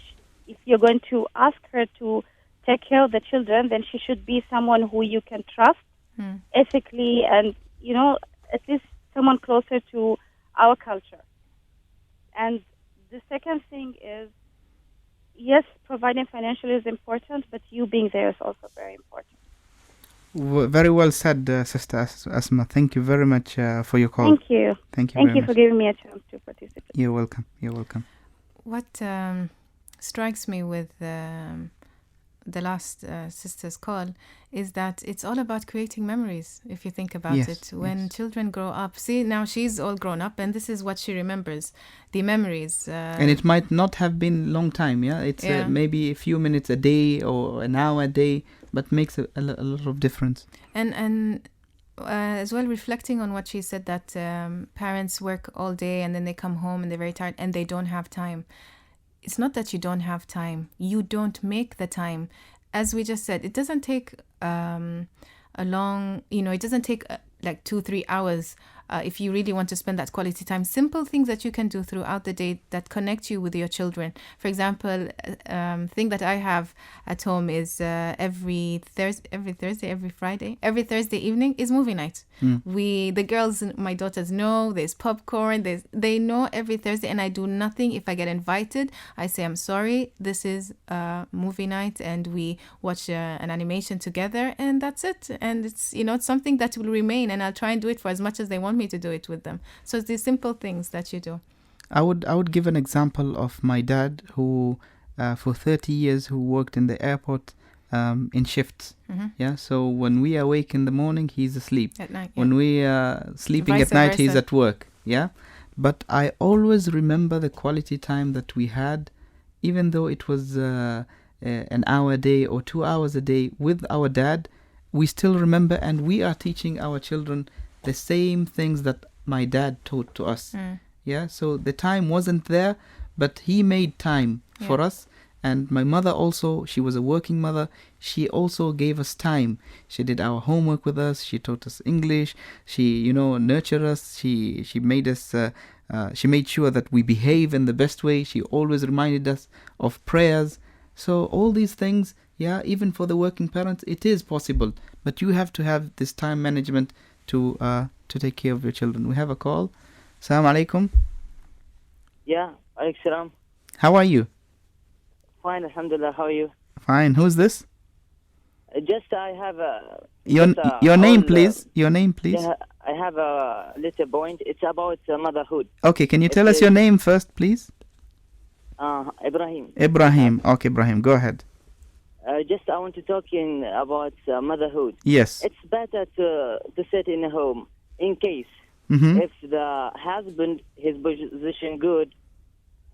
if you're going to ask her to take care of the children, then she should be someone who you can trust ethically, and at least someone closer to our culture. And the second thing is, yes, providing financially is important, but you being there is also very important. Very well said, Sister Asma. Thank you very much for your call. Thank you. Thank you Thank very you much. for giving me a chance to participate. You're welcome. You're welcome. What strikes me with the last sister's call is that it's all about creating memories, if you think about it. When children grow up, see, now she's all grown up, and this is what she remembers, the memories. And it might not have been long time, yeah? It's maybe a few minutes a day or an hour a day, but makes a lot of difference. And as well, reflecting on what she said, that parents work all day and then they come home and they're very tired and they don't have time. It's not that you don't have time. You don't make the time. As we just said, it doesn't take a long, it doesn't take like 2-3 hours if you really want to spend that quality time. Simple things that you can do throughout the day that connect you with your children. For example, thing that I have at home is every Thursday evening is movie night. The girls, my daughters know there's popcorn. They know every Thursday, and I do nothing. If I get invited, I say, I'm sorry, this is movie night, and we watch an animation together, and that's it. And it's it's something that will remain, and I'll try and do it for as much as they want me to do it with them. So it's these simple things that you do. I would give an example of my dad, who for 30 years who worked in the airport in shifts. Yeah, so when we awake in the morning, he's asleep. At night, when we are sleeping at night, he's at work. Yeah, but I always remember the quality time that we had, even though it was an hour a day or 2 hours a day with our dad. We still remember, and we are teaching our children the same things that my dad taught to us. Yeah, so the time wasn't there, but he made time for us, And my mother also, she was a working mother. She also gave us time. She did our homework with us. She taught us English. She, nurtured us. She made us. She made sure that we behave in the best way. She always reminded us of prayers. So all these things, even for the working parents, it is possible. But you have to have this time management to take care of your children. We have a call. Assalamu alaikum. Yeah, alaikum salam. How are you? Fine, alhamdulillah. How are you? Fine. Who's this? I have a... Your name, please. Your name, please. Yeah, I have a little point. It's about motherhood. Okay, can you tell us your name first, please? Ibrahim. Ibrahim. Okay, Ibrahim, go ahead. I want to talk about motherhood. Yes. It's better to sit in a home in case if the husband, his position good,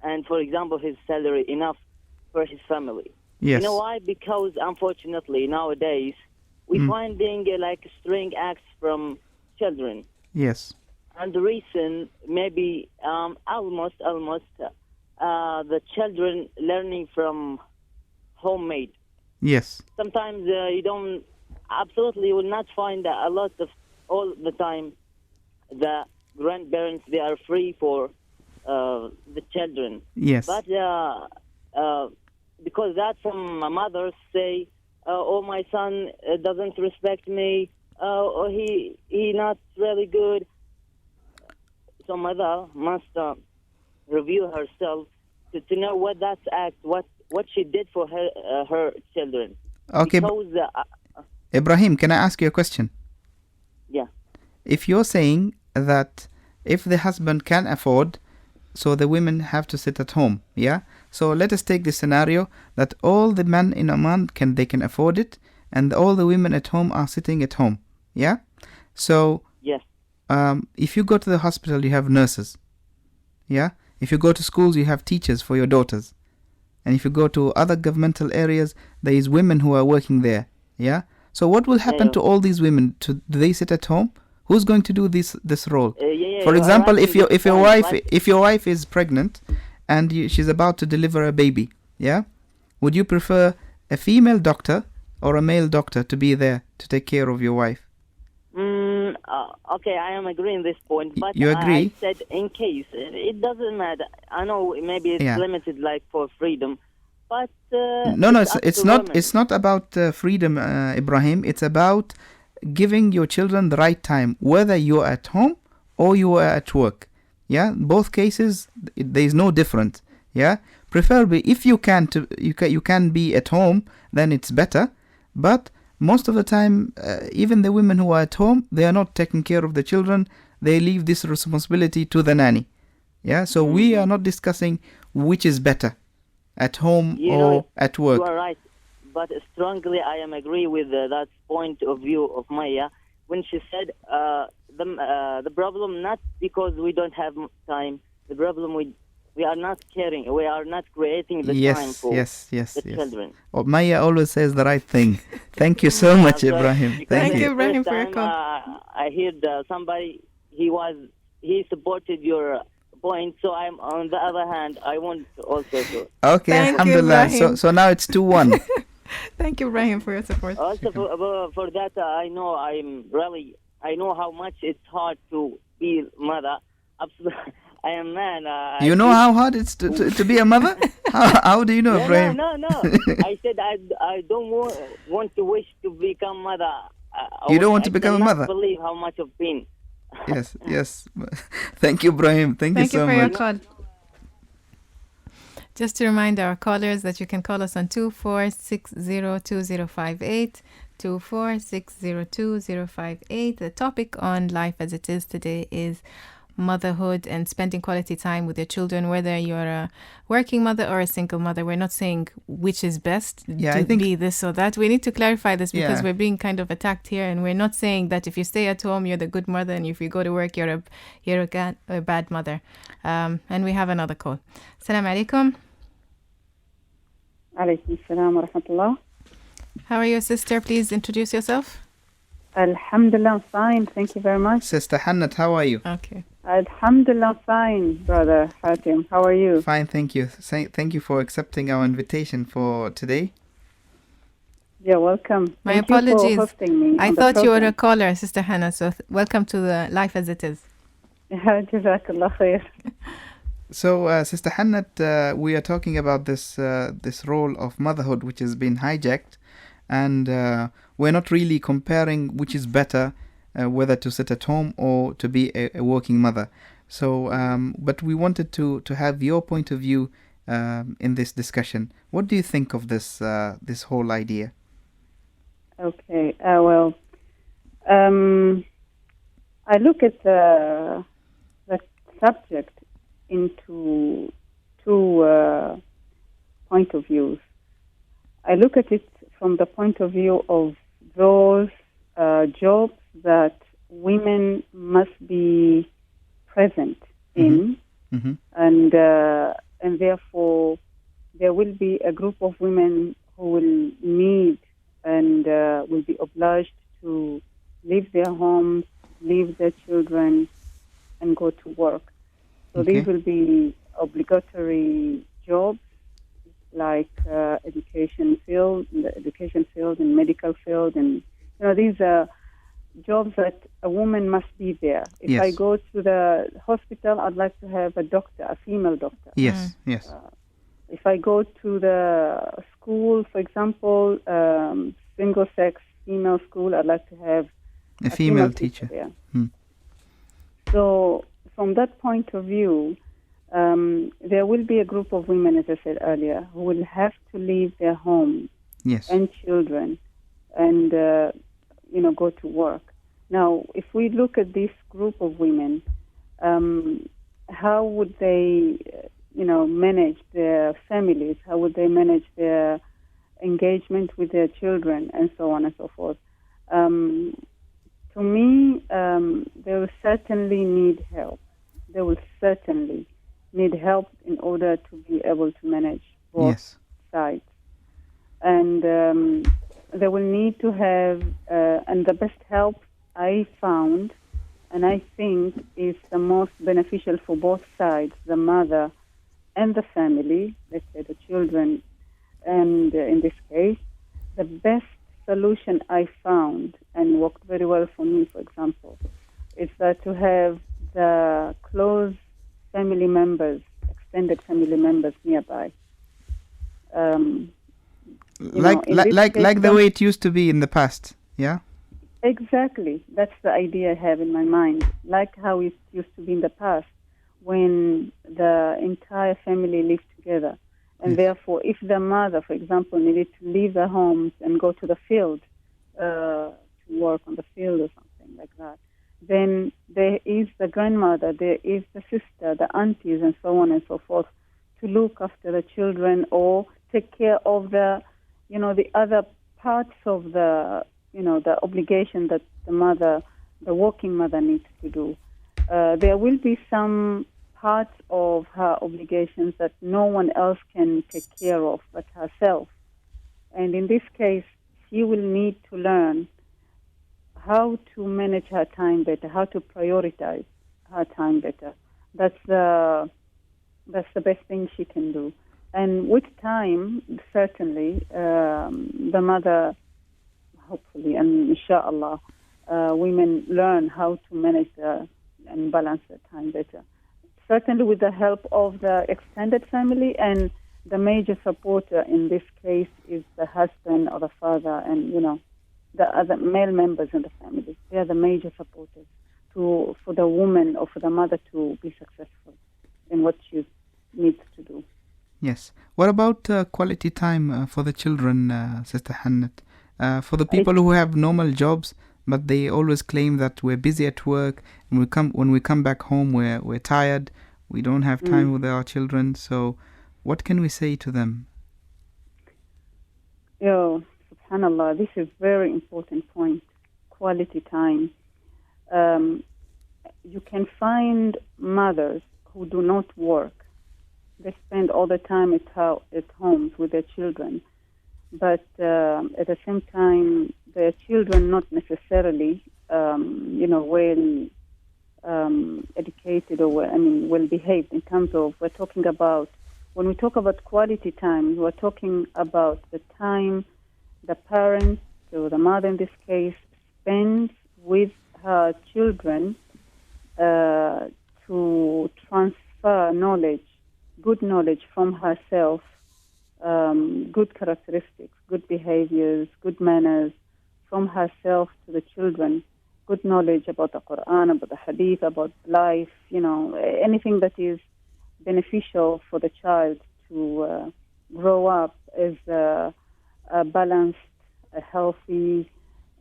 and for example, his salary enough for his family. Yes. You know why? Because unfortunately nowadays we finding like string acts from children. Yes. And the reason maybe almost the children learning from homemade. Yes. Sometimes you will not find a lot of all the time the grandparents, they are free for the children. Yes. But because that some mothers say, oh, my son doesn't respect me, or he not really good. So mother must review herself to know what that's act, what she did for her children. Okay. Because, Ibrahim, can I ask you a question? Yeah. If you're saying that if the husband can afford, so the women have to sit at home, yeah? So let us take this scenario that all the men in Oman they can afford it, and all the women at home are sitting at home, yeah? So yes. If you go to the hospital, you have nurses, yeah? If you go to schools, you have teachers for your daughters. And if you go to other governmental areas, there is women who are working there, yeah? So what will happen to all these women? Do they sit at home? Who's going to do this role? For example, if your wife is pregnant and she's about to deliver a baby, yeah, would you prefer a female doctor or a male doctor to be there to take care of your wife? Okay, I am agreeing this point, but you agree? I said in case it doesn't matter. I know maybe it's limited, like for freedom, but no, it's not about freedom, Ibrahim. It's about giving your children the right time, whether you're at home or you are at work. Yeah, both cases there is no difference. Yeah, preferably if you can be at home, then it's better. But most of the time, even the women who are at home, they are not taking care of the children. They leave this responsibility to the nanny. Yeah, so we are not discussing which is better, at home or at work. You are right. But strongly, I am agree with that point of view of Mayya when she said the problem not because we don't have time. The problem we are not caring. We are not creating the time for the children. Oh, Mayya always says the right thing. Thank you so much, Ibrahim. Thank you, Ibrahim, for your call. I heard somebody he supported your point, so I'm on the other hand. I want also to. Okay, Thank alhamdulillah. So now it's 2-1. Thank you, Ibrahim, for your support. Also, for that, I know how much it's hard to be mother. Absolutely, I am man. You know how hard it's to be a mother? How do you know, Ibrahim? No. I said I don't want to wish to become mother. You don't want to become a mother? I cannot believe how much of pain. Yes. Thank you, Ibrahim. Thank you so much. Thank you for your call. Just to remind our callers that you can call us on 24602058, 24602058. The topic on Life as It Is today is motherhood and spending quality time with your children, whether you're a working mother or a single mother. We're not saying which is best to be this or that. We need to clarify this because we're being kind of attacked here, and we're not saying that if you stay at home you're the good mother and if you go to work you're a bad mother. And we have another call. Assalamu alaikum. Alaykum salam wa rahmatullah. How are you, sister? Please introduce yourself. Alhamdulillah, I'm fine. Thank you very much. Sister Hannat, how are you? Okay. Alhamdulillah, fine, brother Hatim. How are you? Fine, thank you. Thank you for accepting our invitation for today. You're welcome. My Thank apologies. You for hosting me I on the thought you were program. a caller, Sister Hannah. So welcome to the Life as It Is. Jazakallah khair. So, Sister Hannat, we are talking about this role of motherhood, which has been hijacked, and we're not really comparing which is better, whether to sit at home or to be a working mother. So, but we wanted to have your point of view in this discussion. What do you think of this whole idea? Okay. Well, I look at the subject into two point of views. I look at it from the point of view of those jobs that women must be present in, and therefore there will be a group of women who will need and will be obliged to leave their homes, leave their children, and go to work. So these will be obligatory jobs like education field, in the education field, and medical field, and these are jobs that a woman must be there. If I go to the hospital, I'd like to have a doctor, a female doctor. Yes. If I go to the school, for example, single-sex female school, I'd like to have a female teacher there. So from that point of view, there will be a group of women, as I said earlier, who will have to leave their homes and children and, go to work. Now, if we look at this group of women, how would they, manage their families? How would they manage their engagement with their children and so on and so forth? To me, they will certainly need help. They will certainly need help in order to be able to manage both sides. And they will need to have, and the best help I found, and I think is the most beneficial for both sides, the mother and the family, let's say the children, and in this case, the best solution I found and worked very well for me, for example, is that to have the close family members, extended family members nearby. Like the way it used to be in the past, yeah? Exactly. That's the idea I have in my mind. Like how it used to be in the past, when the entire family lived together. And therefore, if the mother, for example, needed to leave the homes and go to the field, to work on the field or something like that, then there is the grandmother, there is the sister, the aunties, and so on and so forth, to look after the children or take care of the, the other parts of the, the obligation that the working mother needs to do. There will be some parts of her obligations that no one else can take care of but herself. And in this case, she will need to learn how to manage her time better, how to prioritize her time better. That's the best thing she can do. And with time, certainly, the mother, hopefully, and inshallah, women learn how to manage and balance their time better. Certainly with the help of the extended family, and the major supporter in this case is the husband or the father and, the other male members in the family. They are the major supporters for the woman or for the mother to be successful in what she needs to do. Yes. What about quality time for the children, Sister Hannat? For the people who have normal jobs, but they always claim that we're busy at work, and when we come back home, we're tired, we don't have time with our children. So what can we say to them? Subhanallah, this is a very important point, quality time. You can find mothers who do not work. They spend all the time at homes with their children. But at the same time, their children not necessarily, well educated or well behaved in terms of when we talk about quality time, we're talking about the time the parent, or the mother in this case, spends with her children to transfer knowledge, good knowledge from herself, good characteristics, good behaviors, good manners from herself to the children, good knowledge about the Quran, about the Hadith, about life, anything that is beneficial for the child to grow up as a balanced, a healthy,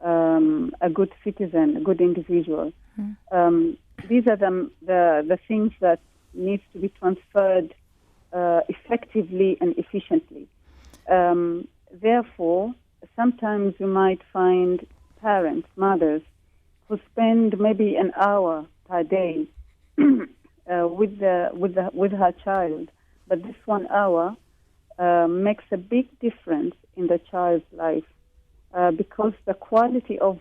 a good citizen, a good individual. These are the things that needs to be transferred effectively and efficiently. Therefore, sometimes you might find parents, mothers, who spend maybe an hour per day with her child, but this 1 hour makes a big difference in the child's life because the quality of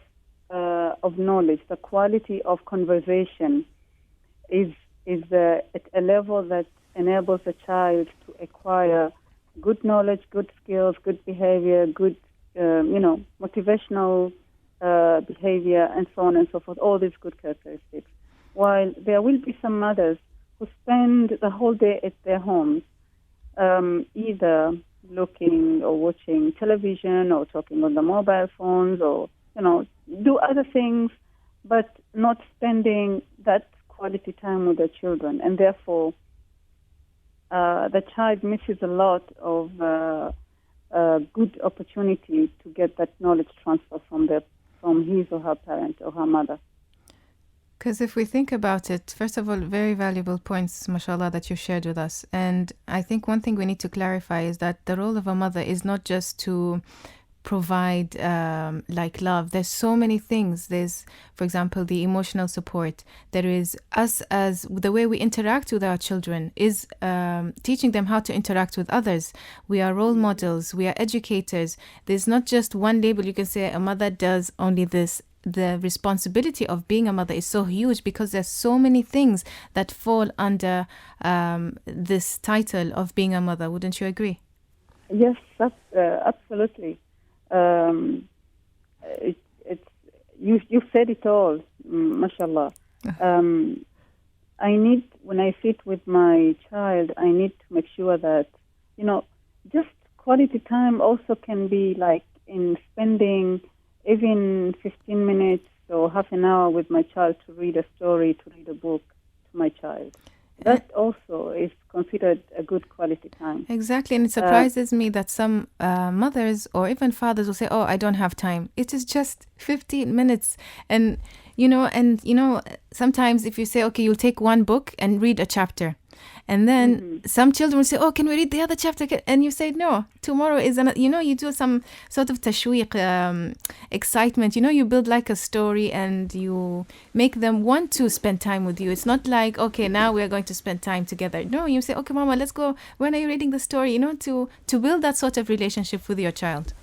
knowledge, the quality of conversation is at a level that enables the child to acquire good knowledge, good skills, good behavior, good motivational behavior, and so on and so forth, all these good characteristics. While there will be some mothers who spend the whole day at their homes, either looking or watching television or talking on the mobile phones or, do other things, but not spending that quality time with their children. And therefore, the child misses a lot of good opportunity to get that knowledge transfer from his or her parent or her mother. Because if we think about it, first of all, very valuable points, mashallah, that you shared with us. And I think one thing we need to clarify is that the role of a mother is not just to provide love. There's so many things. There's, for example, the emotional support. There is us as the way we interact with our children is teaching them how to interact with others. We are role models. We are educators. There's not just one label. You can say a mother does only this. The responsibility of being a mother is so huge because there's so many things that fall under this title of being a mother. Wouldn't you agree? Yes, absolutely. You said it all, mashallah. When I sit with my child, I need to make sure that, just quality time also can be like in spending even 15 minutes or half an hour with my child to read a story, to read a book to my child. That also is considered a good quality time. Exactly, and it surprises me that some mothers or even fathers will say, "Oh, I don't have time." It is just 15 minutes, and sometimes if you say, "Okay, you'll take one book and read a chapter," and then some children will say, "Oh, can we read the other chapter?" And you say, "No, tomorrow is another." You do some sort of tashwiq, excitement. You build like a story and you make them want to spend time with you. It's not like, okay, now we are going to spend time together. No, you say, "Okay, Mama, let's go. When are you reading the story?" To build that sort of relationship with your child.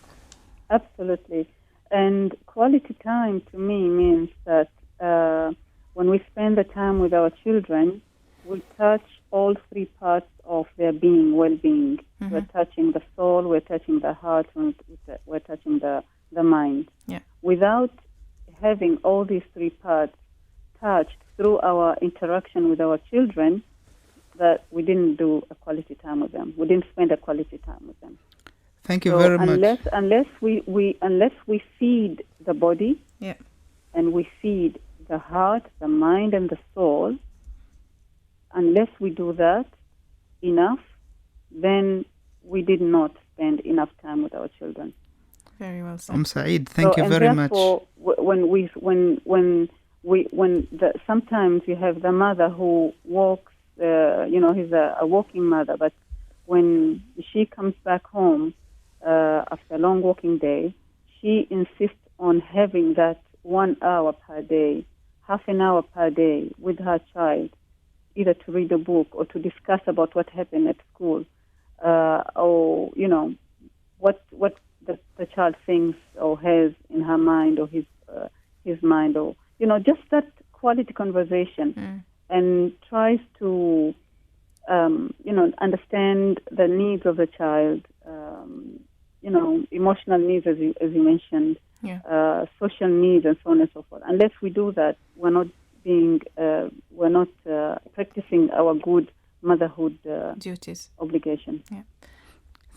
Absolutely. And quality time to me means that when we spend the time with our children, we touch all three parts of their being, well-being. Mm-hmm. We're touching the soul, we're touching the heart, we're touching the mind. Yeah. Without having all these three parts touched through our interaction with our children, that we didn't do a quality time with them. We didn't spend a quality time with them. Thank you very much. Unless we feed the body, yeah, and we feed the heart, the mind, and the soul, unless we do that enough, then we did not spend enough time with our children. Very well said. Saeed, thank you very much. Sometimes you have the mother who walks, he's a walking mother, but when she comes back home after a long walking day, she insists on having that 1 hour per day, half an hour per day with her child, either to read a book or to discuss about what happened at school, or what the child thinks or has in her mind or his mind, or just that quality conversation and tries to, understand the needs of the child, emotional needs, as you mentioned, social needs, and so on and so forth. Unless we do that, we're not practicing our good motherhood duties, obligation. Yeah.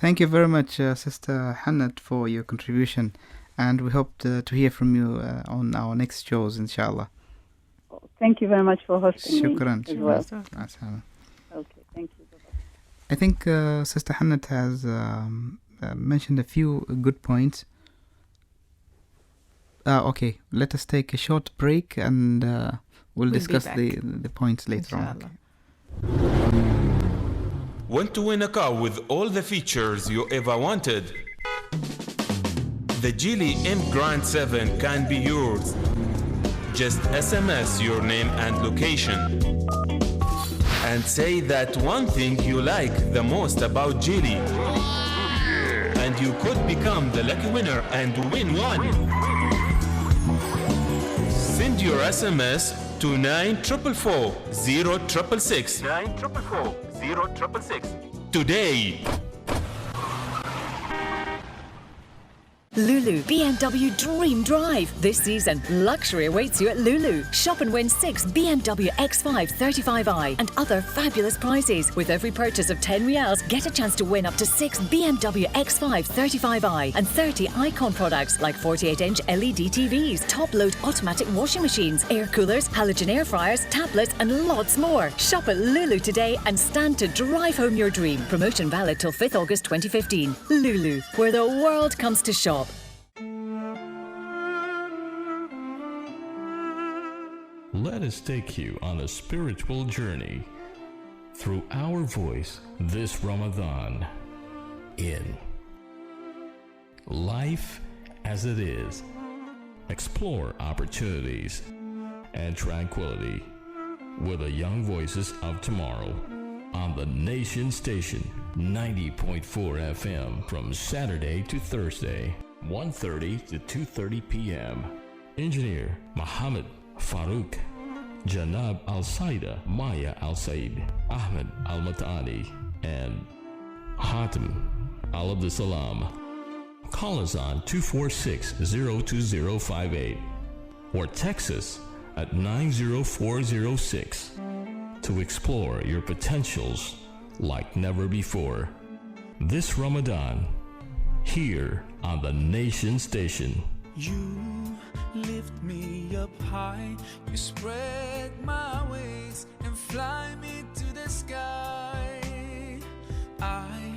Thank you very much, Sister Hannat, for your contribution, and we hope to hear from you on our next shows, inshallah. Thank you very much for hosting Shukran. me as well. Shukran. Okay, thank you. I think Sister Hannat has mentioned a few good points. Okay, let us take a short break and we'll discuss the points later on. Okay. Want to win a car with all the features you ever wanted? The Geely M Grand 7 can be yours. Just SMS your name and location and say that one thing you like the most about Geely, and you could become the lucky winner and win one. Send your SMS to 944-0666 944-0666 today. Lulu BMW Dream Drive. This season, luxury awaits you at Lulu. Shop and win 6 BMW X5 35i and other fabulous prizes. With every purchase of 10 Riyals, get a chance to win up to 6 BMW X5 35i and 30 Icon products like 48-inch LED TVs, top-load automatic washing machines, air coolers, halogen air fryers, tablets and lots more. Shop at Lulu today and stand to drive home your dream. Promotion valid till 5th August 2015. Lulu, where the world comes to shop. Let us take you on a spiritual journey through our voice this Ramadan in Life as It Is. Explore opportunities and tranquility with the young voices of tomorrow on the Nation Station 90.4 FM from Saturday to Thursday, 1:30 to 2:30 p.m. Engineer Muhammad Farouk, Janab Al Sayyida Mayya Al Said, Ahmed Al Matani, and Hatim Al Abdilsalam. Call us on 246-02058 or text us at 90406 to explore your potentials like never before. This Ramadan, here on the Nation Station. You lift me up high, you spread my wings and fly me to the sky. I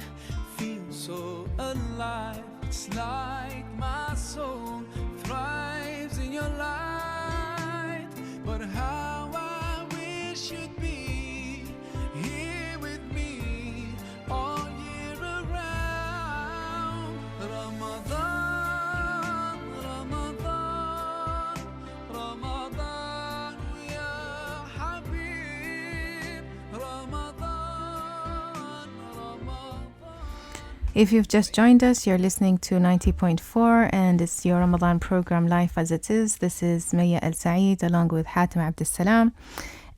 feel so alive, it's like my soul thrives in your light. But how I wish you'd be here with me all year around. Ramadan, if you've just joined us, you're listening to 90.4 and it's your Ramadan program Life as It Is. This is Mayya Al Said along with Hatim Al Abdilsalam.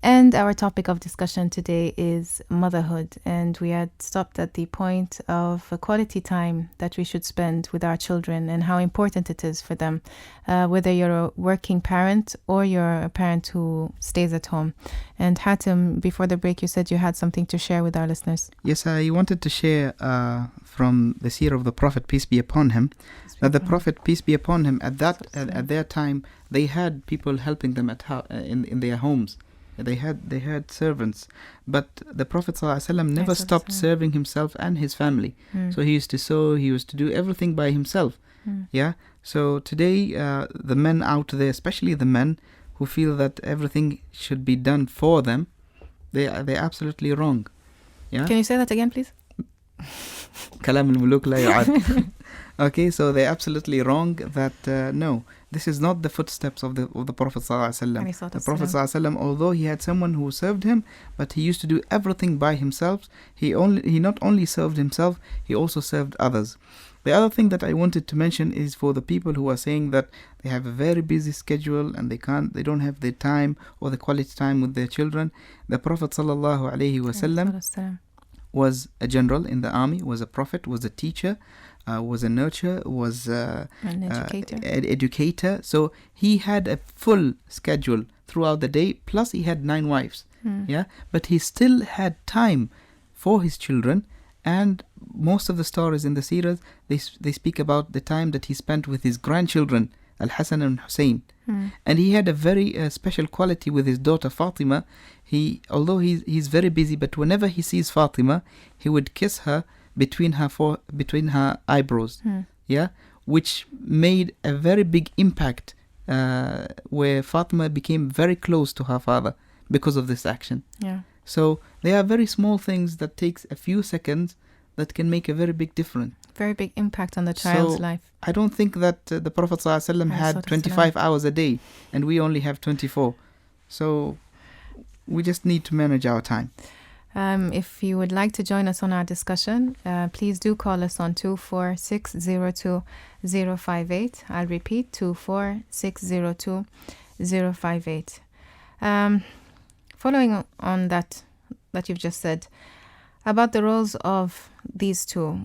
And our topic of discussion today is motherhood. And we had stopped at the point of quality time that we should spend with our children and how important it is for them, whether you're a working parent or you're a parent who stays at home. And Hatim, before the break, you said you had something to share with our listeners. Yes, I wanted to share from the seerah of the Prophet, peace be upon him, that the Prophet, peace be upon him, at their time, they had people helping them in their homes. They had servants, but the Prophet ﷺ never stopped serving himself and his family. So he used to sew, he used to do everything by himself. Yeah. So today, the men out there, especially the men who feel that everything should be done for them, they're absolutely wrong. Yeah. Can you say that again, please? Kalam al-muluk la yu'ad. Okay, so they're absolutely wrong that no, this is not the footsteps of the Prophet ﷺ. The Prophet ﷺ, although he had someone who served him, but he used to do everything by himself. He not only served himself, he also served others. The other thing that I wanted to mention is for the people who are saying that they have a very busy schedule and they don't have the time or the quality time with their children. The Prophet sallallahu alaihi wasallam was a general in the army, was a prophet, was a teacher, was a nurturer, was an educator. So he had a full schedule throughout the day, plus he had 9 wives. Yeah, but he still had time for his children. And most of the stories in the seerahs, they speak about the time that he spent with his grandchildren, Al-Hasan and Hussein. And he had a very special quality with his daughter Fatima. Although he's very busy, but whenever he sees Fatima, he would kiss her between her eyebrows. Yeah, which made a very big impact, where Fatima became very close to her father because of this action. Yeah. So they are very small things that takes a few seconds that can make a very big difference. Very big impact on the child's life. I don't think that the Prophet ﷺ had 25 hours a day and we only have 24. So we just need to manage our time. If you would like to join us on our discussion, please do call us on 24602-058. I'll repeat, 24602-058. Following on that you've just said about the roles of these two,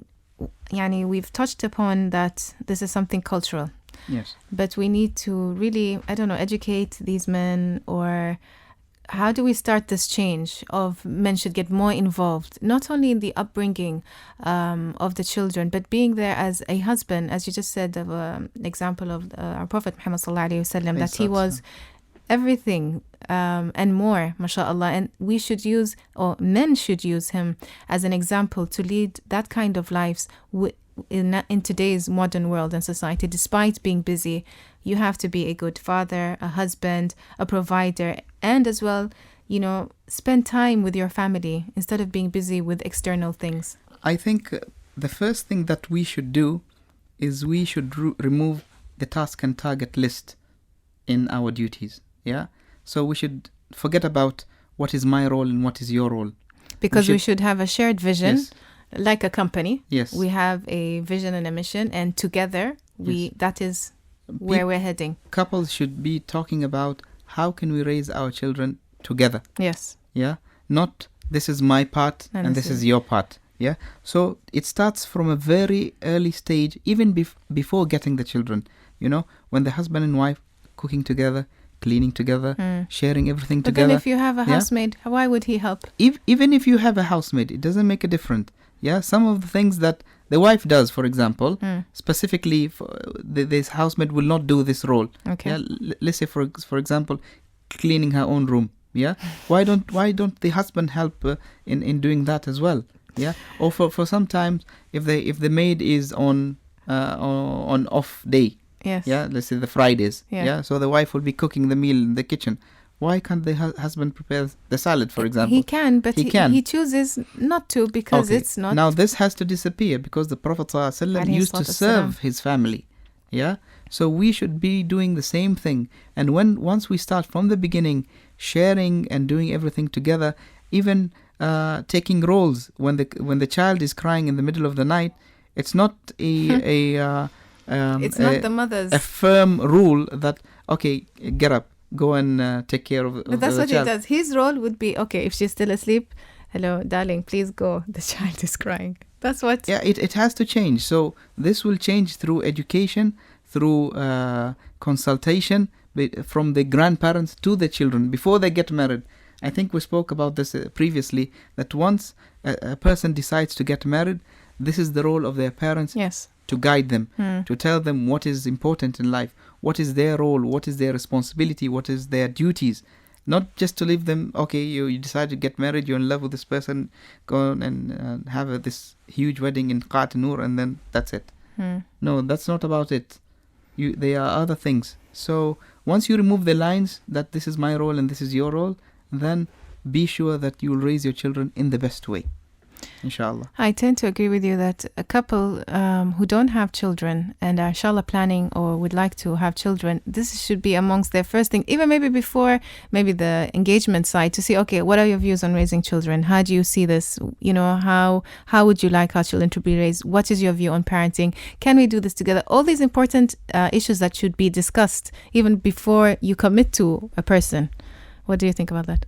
we've touched upon that this is something cultural. Yes. But we need to really, educate these men, or how do we start this change of men should get more involved, not only in the upbringing of the children, but being there as a husband, as you just said, of an example of our Prophet Muhammad sallallahu alaihi wasallam, that he was everything and more, mashallah, and we should use, or men should use him as an example to lead that kind of lives in today's modern world and society. Despite being busy, you have to be a good father, a husband, a provider, and as well, spend time with your family instead of being busy with external things. I think the first thing that we should do is we should remove the task and target list in our duties. Yeah, so we should forget about what is my role and what is your role. Because we should have a shared vision, yes. Like a company. Yes. We have a vision and a mission, and together that is where we're heading. Couples should be talking about how can we raise our children together. Yes. Yeah, not this is my part and this is your part. Yeah, so it starts from a very early stage, even before getting the children. When the husband and wife cooking together, cleaning together, sharing everything together. But then if you have a housemaid, why would he help? Even if you have a housemaid, it doesn't make a difference. Yeah, some of the things that the wife does, for example, specifically this housemaid will not do this role. Okay. Yeah, let's say for example, cleaning her own room. Yeah, why don't the husband help in doing that as well? Yeah, or for sometimes if the maid is on off day. Yes. Yeah, let's say the Fridays. Yeah. So the wife will be cooking the meal in the kitchen. Why can't the husband prepare the salad, for example? He can, but he chooses not to because it's not. Now this has to disappear because the Prophet ﷺ used to serve his family. Yeah. So we should be doing the same thing. And once we start from the beginning, sharing and doing everything together, even taking roles when the child is crying in the middle of the night, it's not it's not the mother's a firm rule that get up, go and take care of the child. But that's what he does. His role would be if she's still asleep, hello darling, please go, the child is crying. That's what. Yeah, it has to change. So this will change through education, through consultation from the grandparents to the children before they get married. I think we spoke about this previously, that once a person decides to get married, this is the role of their parents. Yes. To guide them, to tell them what is important in life, what is their role, what is their responsibility, what is their duties. Not just to leave them, you decide to get married, you're in love with this person, go on and have this huge wedding in Qat Noor and then that's it. No, that's not about it. There are other things. So once you remove the lines that this is my role and this is your role, then be sure that you will raise your children in the best way. inshallah. I tend to agree with you that a couple who don't have children and are inshallah planning or would like to have children, this should be amongst their first thing, even maybe before maybe the engagement side, to see, okay, what are your views on raising children? How do you see this? You know, how would you like our children to be raised? What is your view on parenting? Can we do this together? All these important issues that should be discussed even before you commit to a person. What do you think about that?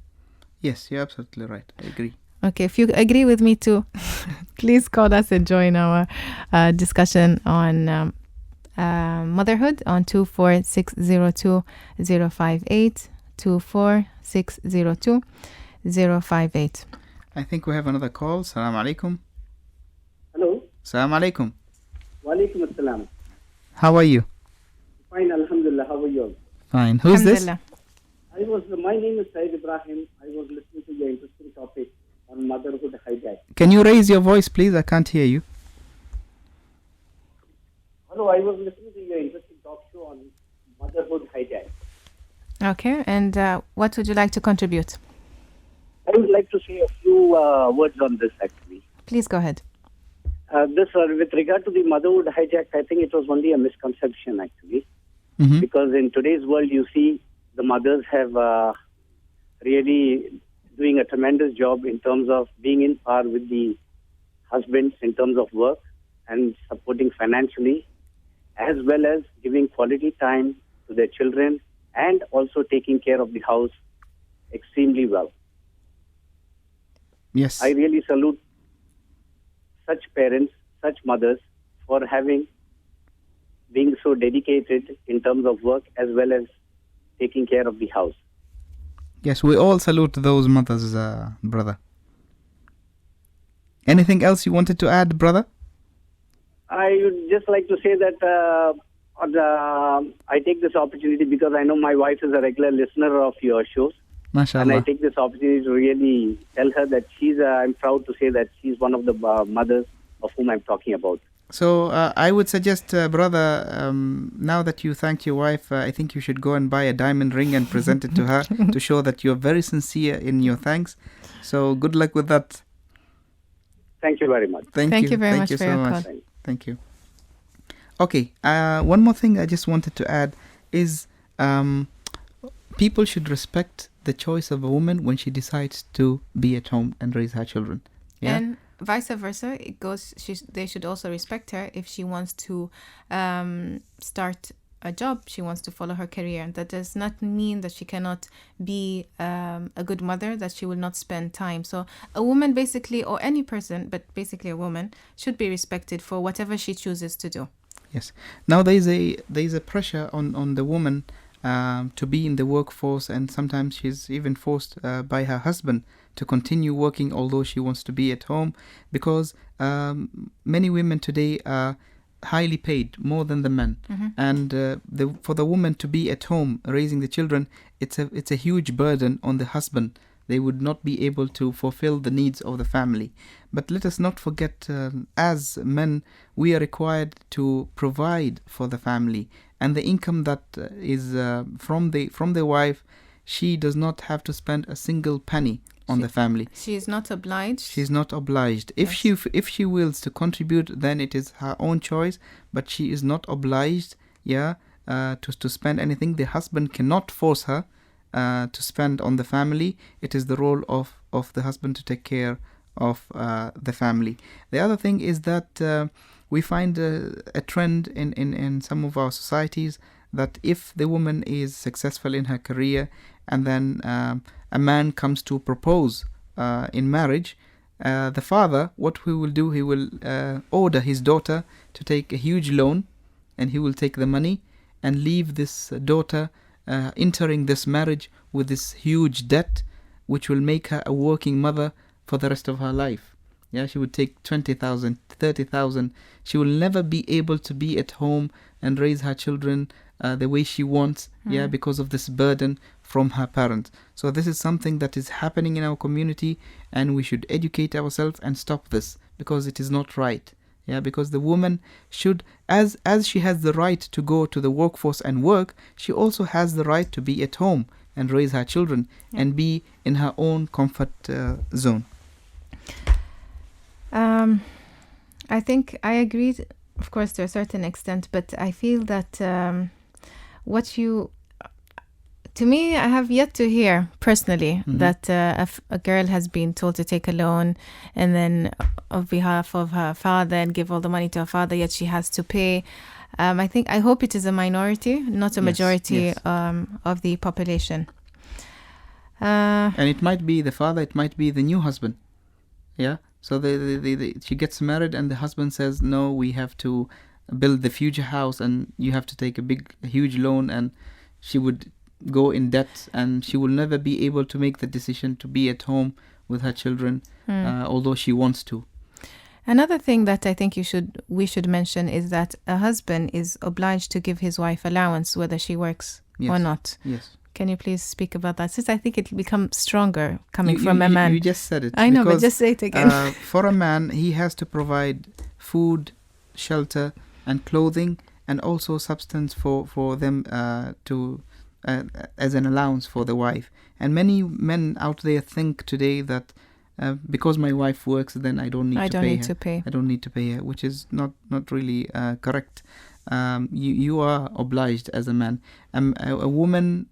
Yes, you're absolutely right. I agree. Okay, if you agree with me too, please call us and join our discussion on motherhood on 24602-058, 24602-058. I think we have another call. Assalamu alaikum. Hello. Assalamu alaikum. Wa alaikum assalam. How are you? Fine, alhamdulillah. How are you? Fine. Who's this? My name is Sayyid Ibrahim. I was listening to your interesting topic on Motherhood Hijacked. Can you raise your voice, please? I can't hear you. Hello, I was listening to your interesting talk show on Motherhood Hijacked. Okay, and what would you like to contribute? I would like to say a few words on this, actually. Please go ahead. With regard to the Motherhood Hijacked, I think it was only a misconception, actually. Mm-hmm. Because in today's world, you see, the mothers have really doing a tremendous job in terms of being in par with the husbands in terms of work and supporting financially, as well as giving quality time to their children and also taking care of the house extremely well. Yes. I really salute such parents, such mothers for being so dedicated in terms of work as well as taking care of the house. Yes, we all salute those mothers, brother. Anything else you wanted to add, brother? I would just like to say that I take this opportunity because I know my wife is a regular listener of your shows. MashaAllah. And I take this opportunity to really tell her that I'm proud to say that she's one of the mothers of whom I'm talking about. So I would suggest, brother, now that you thanked your wife, I think you should go and buy a diamond ring and present it to her to show that you're very sincere in your thanks. So good luck with that. Thank you very much. Thank you very much for so your much. call. Thank you. Okay, one more thing I just wanted to add is people should respect the choice of a woman when she decides to be at home and raise her children. Yeah? And vice versa, they should also respect her if she wants to start a job, she wants to follow her career. And that does not mean that she cannot be a good mother, that she will not spend time. So a woman basically, or any person, but basically a woman, should be respected for whatever she chooses to do. Yes. Now there is a pressure on the woman to be in the workforce, and sometimes she's even forced by her husband to continue working although she wants to be at home, because many women today are highly paid, more than the men. Mm-hmm. And for the woman to be at home raising the children, it's a huge burden on the husband. They would not be able to fulfill the needs of the family. But let us not forget, as men, we are required to provide for the family, and the income that is from the wife, she does not have to spend a single penny on the family. She is not obliged. She's not obliged. Yes. If she wills to contribute, then it is her own choice, but she is not obliged, to spend anything. The husband cannot force her to spend on the family. It is the role of the husband to take care of the family. The other thing is that we find a trend in some of our societies that if the woman is successful in her career and then a man comes to propose in marriage, the father, what he will do, he will order his daughter to take a huge loan, and he will take the money and leave this daughter entering this marriage with this huge debt, which will make her a working mother for the rest of her life. She would take 20,000, 30,000. She will never be able to be at home and raise her children the way she wants, because of this burden from her parents. So this is something that is happening in our community, and we should educate ourselves and stop this, because it is not right. Because the woman should, as she has the right to go to the workforce and work, she also has the right to be at home and raise her children and be in her own comfort zone. I think I agree, of course, to a certain extent, but I feel that to me, I have yet to hear personally that a girl has been told to take a loan and then on behalf of her father and give all the money to her father, yet she has to pay. I hope it is a minority, not a majority of the population. And it might be the father, it might be the new husband. Yeah. So she gets married and the husband says, no, we have to build the future house and you have to take a huge loan, and she would go in debt and she will never be able to make the decision to be at home with her children, although she wants to. Another thing that I think we should mention is that a husband is obliged to give his wife allowance whether she works or not. Yes. Can you please speak about that? Since I think it will become stronger coming from a man. You just said it. I know, but just say it again. For a man, he has to provide food, shelter, and clothing, and also substance for them as an allowance for the wife. And many men out there think today that because my wife works, then I don't need to pay her. I don't need to pay her, which is not really correct. You are obliged as a man. A woman,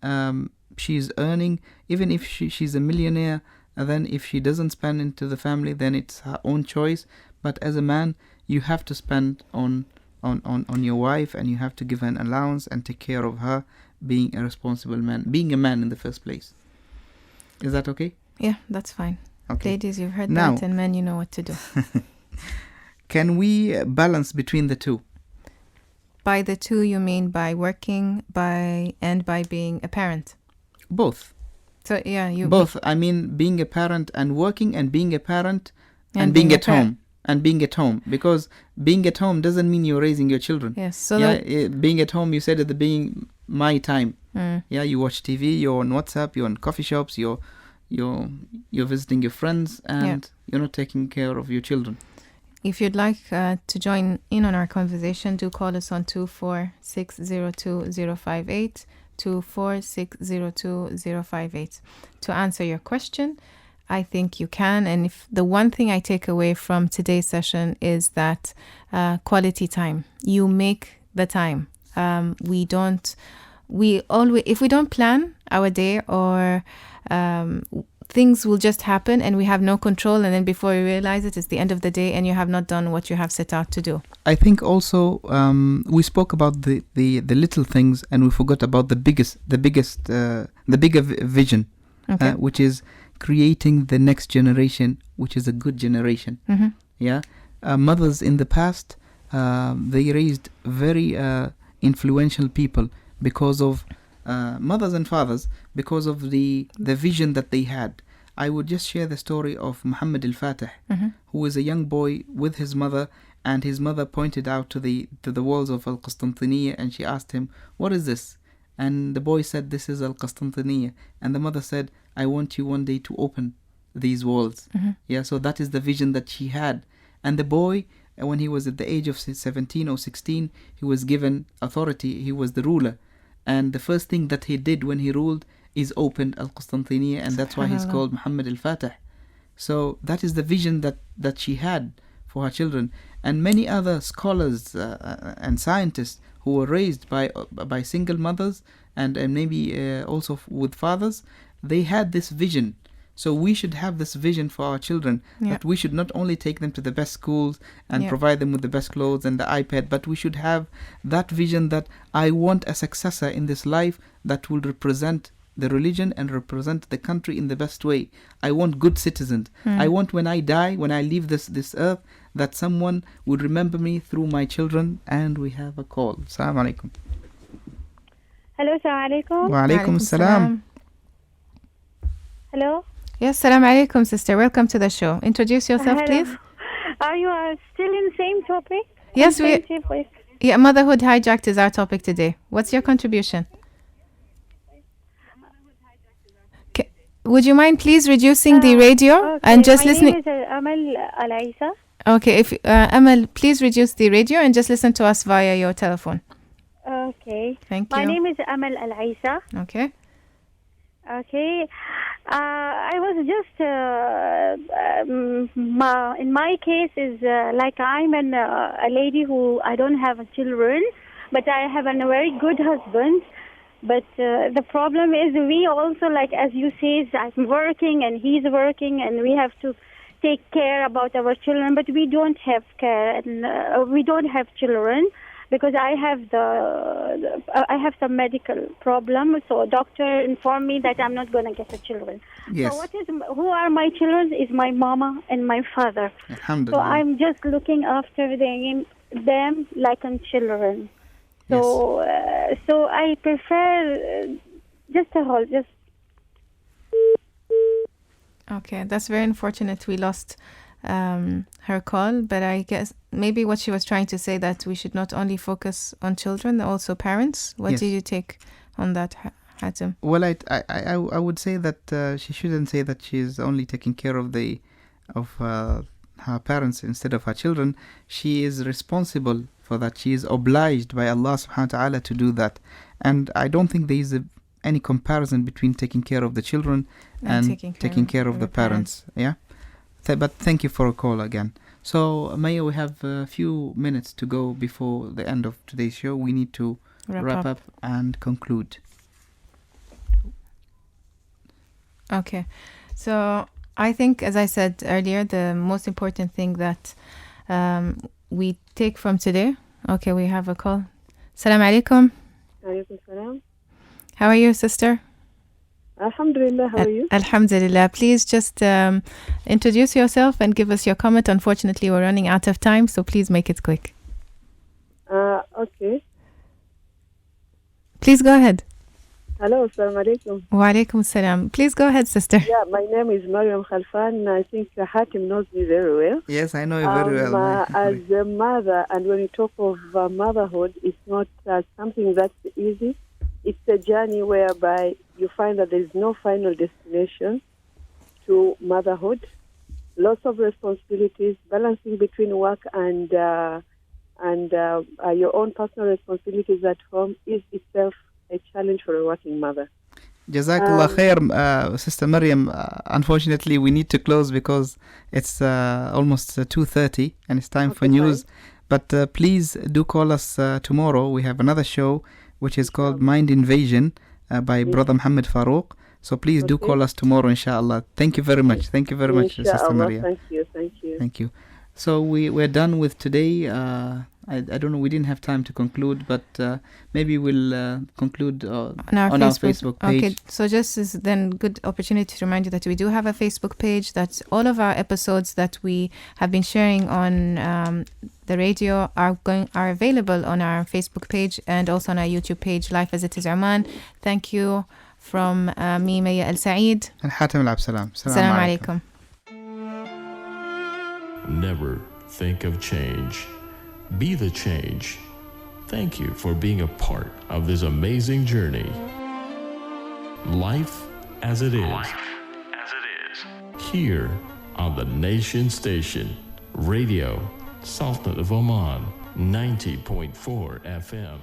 she's earning, even if she's a millionaire, then if she doesn't spend into the family, then it's her own choice. But as a man, you have to spend on your wife, and you have to give her an allowance and take care of her, being a responsible man, being a man in the first place. Is that okay? Yeah, that's fine. Okay. Ladies, you've heard that, and men, you know what to do. Can we balance between the two? By the two, you mean by working, by being a parent? Both. So yeah, both. I mean, being a parent and working, and being a parent and being at home. And being at home, because being at home doesn't mean you're raising your children. Yes. So being at home, you said at the beginning, my time. Yeah, you watch TV, you're on WhatsApp, you're on coffee shops, you're visiting your friends, and you're not taking care of your children. If you'd like to join in on our conversation, do call us on 24602-058, 24602-058 to answer your question. I think you can. And if the one thing I take away from today's session is that quality time. You make the time. If we don't plan our day, or things will just happen and we have no control, and then before you realize it, it's the end of the day and you have not done what you have set out to do. I think also we spoke about the little things, and we forgot about the bigger vision, which is creating the next generation, which is a good generation. Yeah, mothers in the past, they raised very influential people because of mothers and fathers, because of the vision that they had. I would just share the story of Muhammad al-Fatih, who was a young boy with his mother, and his mother pointed out to the walls of Al-Qastantiniya, and she asked him, "What is this?" And the boy said, "This is Al-Qastantiniya." And the mother said, "I want you one day to open these walls." Yeah, so that is the vision that she had. And the boy, when he was at the age of 17 or 16, he was given authority. He was the ruler. And the first thing that he did when he ruled is opened Al-Qastantiniya, and that's why he's called Muhammad al-Fatih. So that is the vision that she had for her children. And many other scholars and scientists who were raised by single mothers and maybe also with fathers, they had this vision. So we should have this vision for our children, that we should not only take them to the best schools and provide them with the best clothes and the iPad, but we should have that vision that I want a successor in this life that will represent the religion and represent the country in the best way. I want good citizens. I want when I die, when I leave this earth, that someone would remember me through my children. And we have a call. Assalamu alaikum. Hello, assalamu alaikum. Wa alaikum assalam. Hello. Yes, salam alaikum, sister. Welcome to the show. Introduce yourself, please. Are you still in the same topic? Yes, Motherhood Hijacked is our topic today. What's your contribution? Would you mind please reducing the radio and just listening? My name is Amal Al Said. Okay, if Amal, please reduce the radio and just listen to us via your telephone. Okay. Thank you. My name is Amal Al Said. Okay. Okay. I was just in my case is like I'm a lady who I don't have children, but I have a very good husband. But the problem is we also, like as you say, I'm working and he's working, and we have to take care about our children. But we don't have care, and we don't have children. Because I have some medical problem, so a doctor informed me that I'm not going to get a children. Yes. So who are my children is my mama and my father. So I'm just looking after them like children. So so I prefer just a whole. Okay, that's very unfortunate. We lost her call, but I guess maybe what she was trying to say that we should not only focus on children, also parents. What do you take on that, Hatim? Well, I would say that she shouldn't say that she's only taking care of her parents instead of her children. She is responsible for that. She is obliged by Allah subhanahu wa ta'ala to do that. And I don't think there is any comparison between taking care of the children and taking care of the parents. Yeah. But thank you for a call again. So, Mayya, we have a few minutes to go before the end of today's show. We need to wrap up and conclude. Okay. So, I think, as I said earlier, the most important thing that we take from today. Okay, we have a call. Salam alaikum. Alaikum salam. How are you, sister? Alhamdulillah, how are you? Alhamdulillah. Please just introduce yourself and give us your comment. Unfortunately, we're running out of time, so please make it quick. Okay. Please go ahead. Hello, assalamu alaikum. Wa alaikum salam. Please go ahead, sister. Yeah, my name is Mariam Khalfan. I think Hatim knows me very well. Yes, I know you very well. As a mother, and when you talk of motherhood, it's not something that's easy. It's a journey whereby you find that there is no final destination to motherhood. Lots of responsibilities, balancing between work and your own personal responsibilities at home is itself a challenge for a working mother. Jazakallah khair, Sister Maryam. Unfortunately, we need to close because it's almost 2:30 and it's time for news. Fine. But please do call us tomorrow. We have another show which is called Mind Invasion by Brother Muhammad Farouk. So please do call us tomorrow, inshallah. Thank you very much. Thank you very much, Sister Maryam. Thank you. So we're done with today. I don't know, we didn't have time to conclude, but maybe we'll conclude on our Facebook page. Okay, so just is then good opportunity to remind you that we do have a Facebook page, that all of our episodes that we have been sharing on the radio are available on our Facebook page and also on our YouTube page, Life as It Is Oman. Thank you from me, Mayya Al Said. And Hatim Al Abdilsalam. Assalamu alaikum. Never think of change. Be the change. Thank you for being a part of this amazing journey. Life as it is. Here on the Nation Station, Radio Sultan of Oman, 90.4 FM.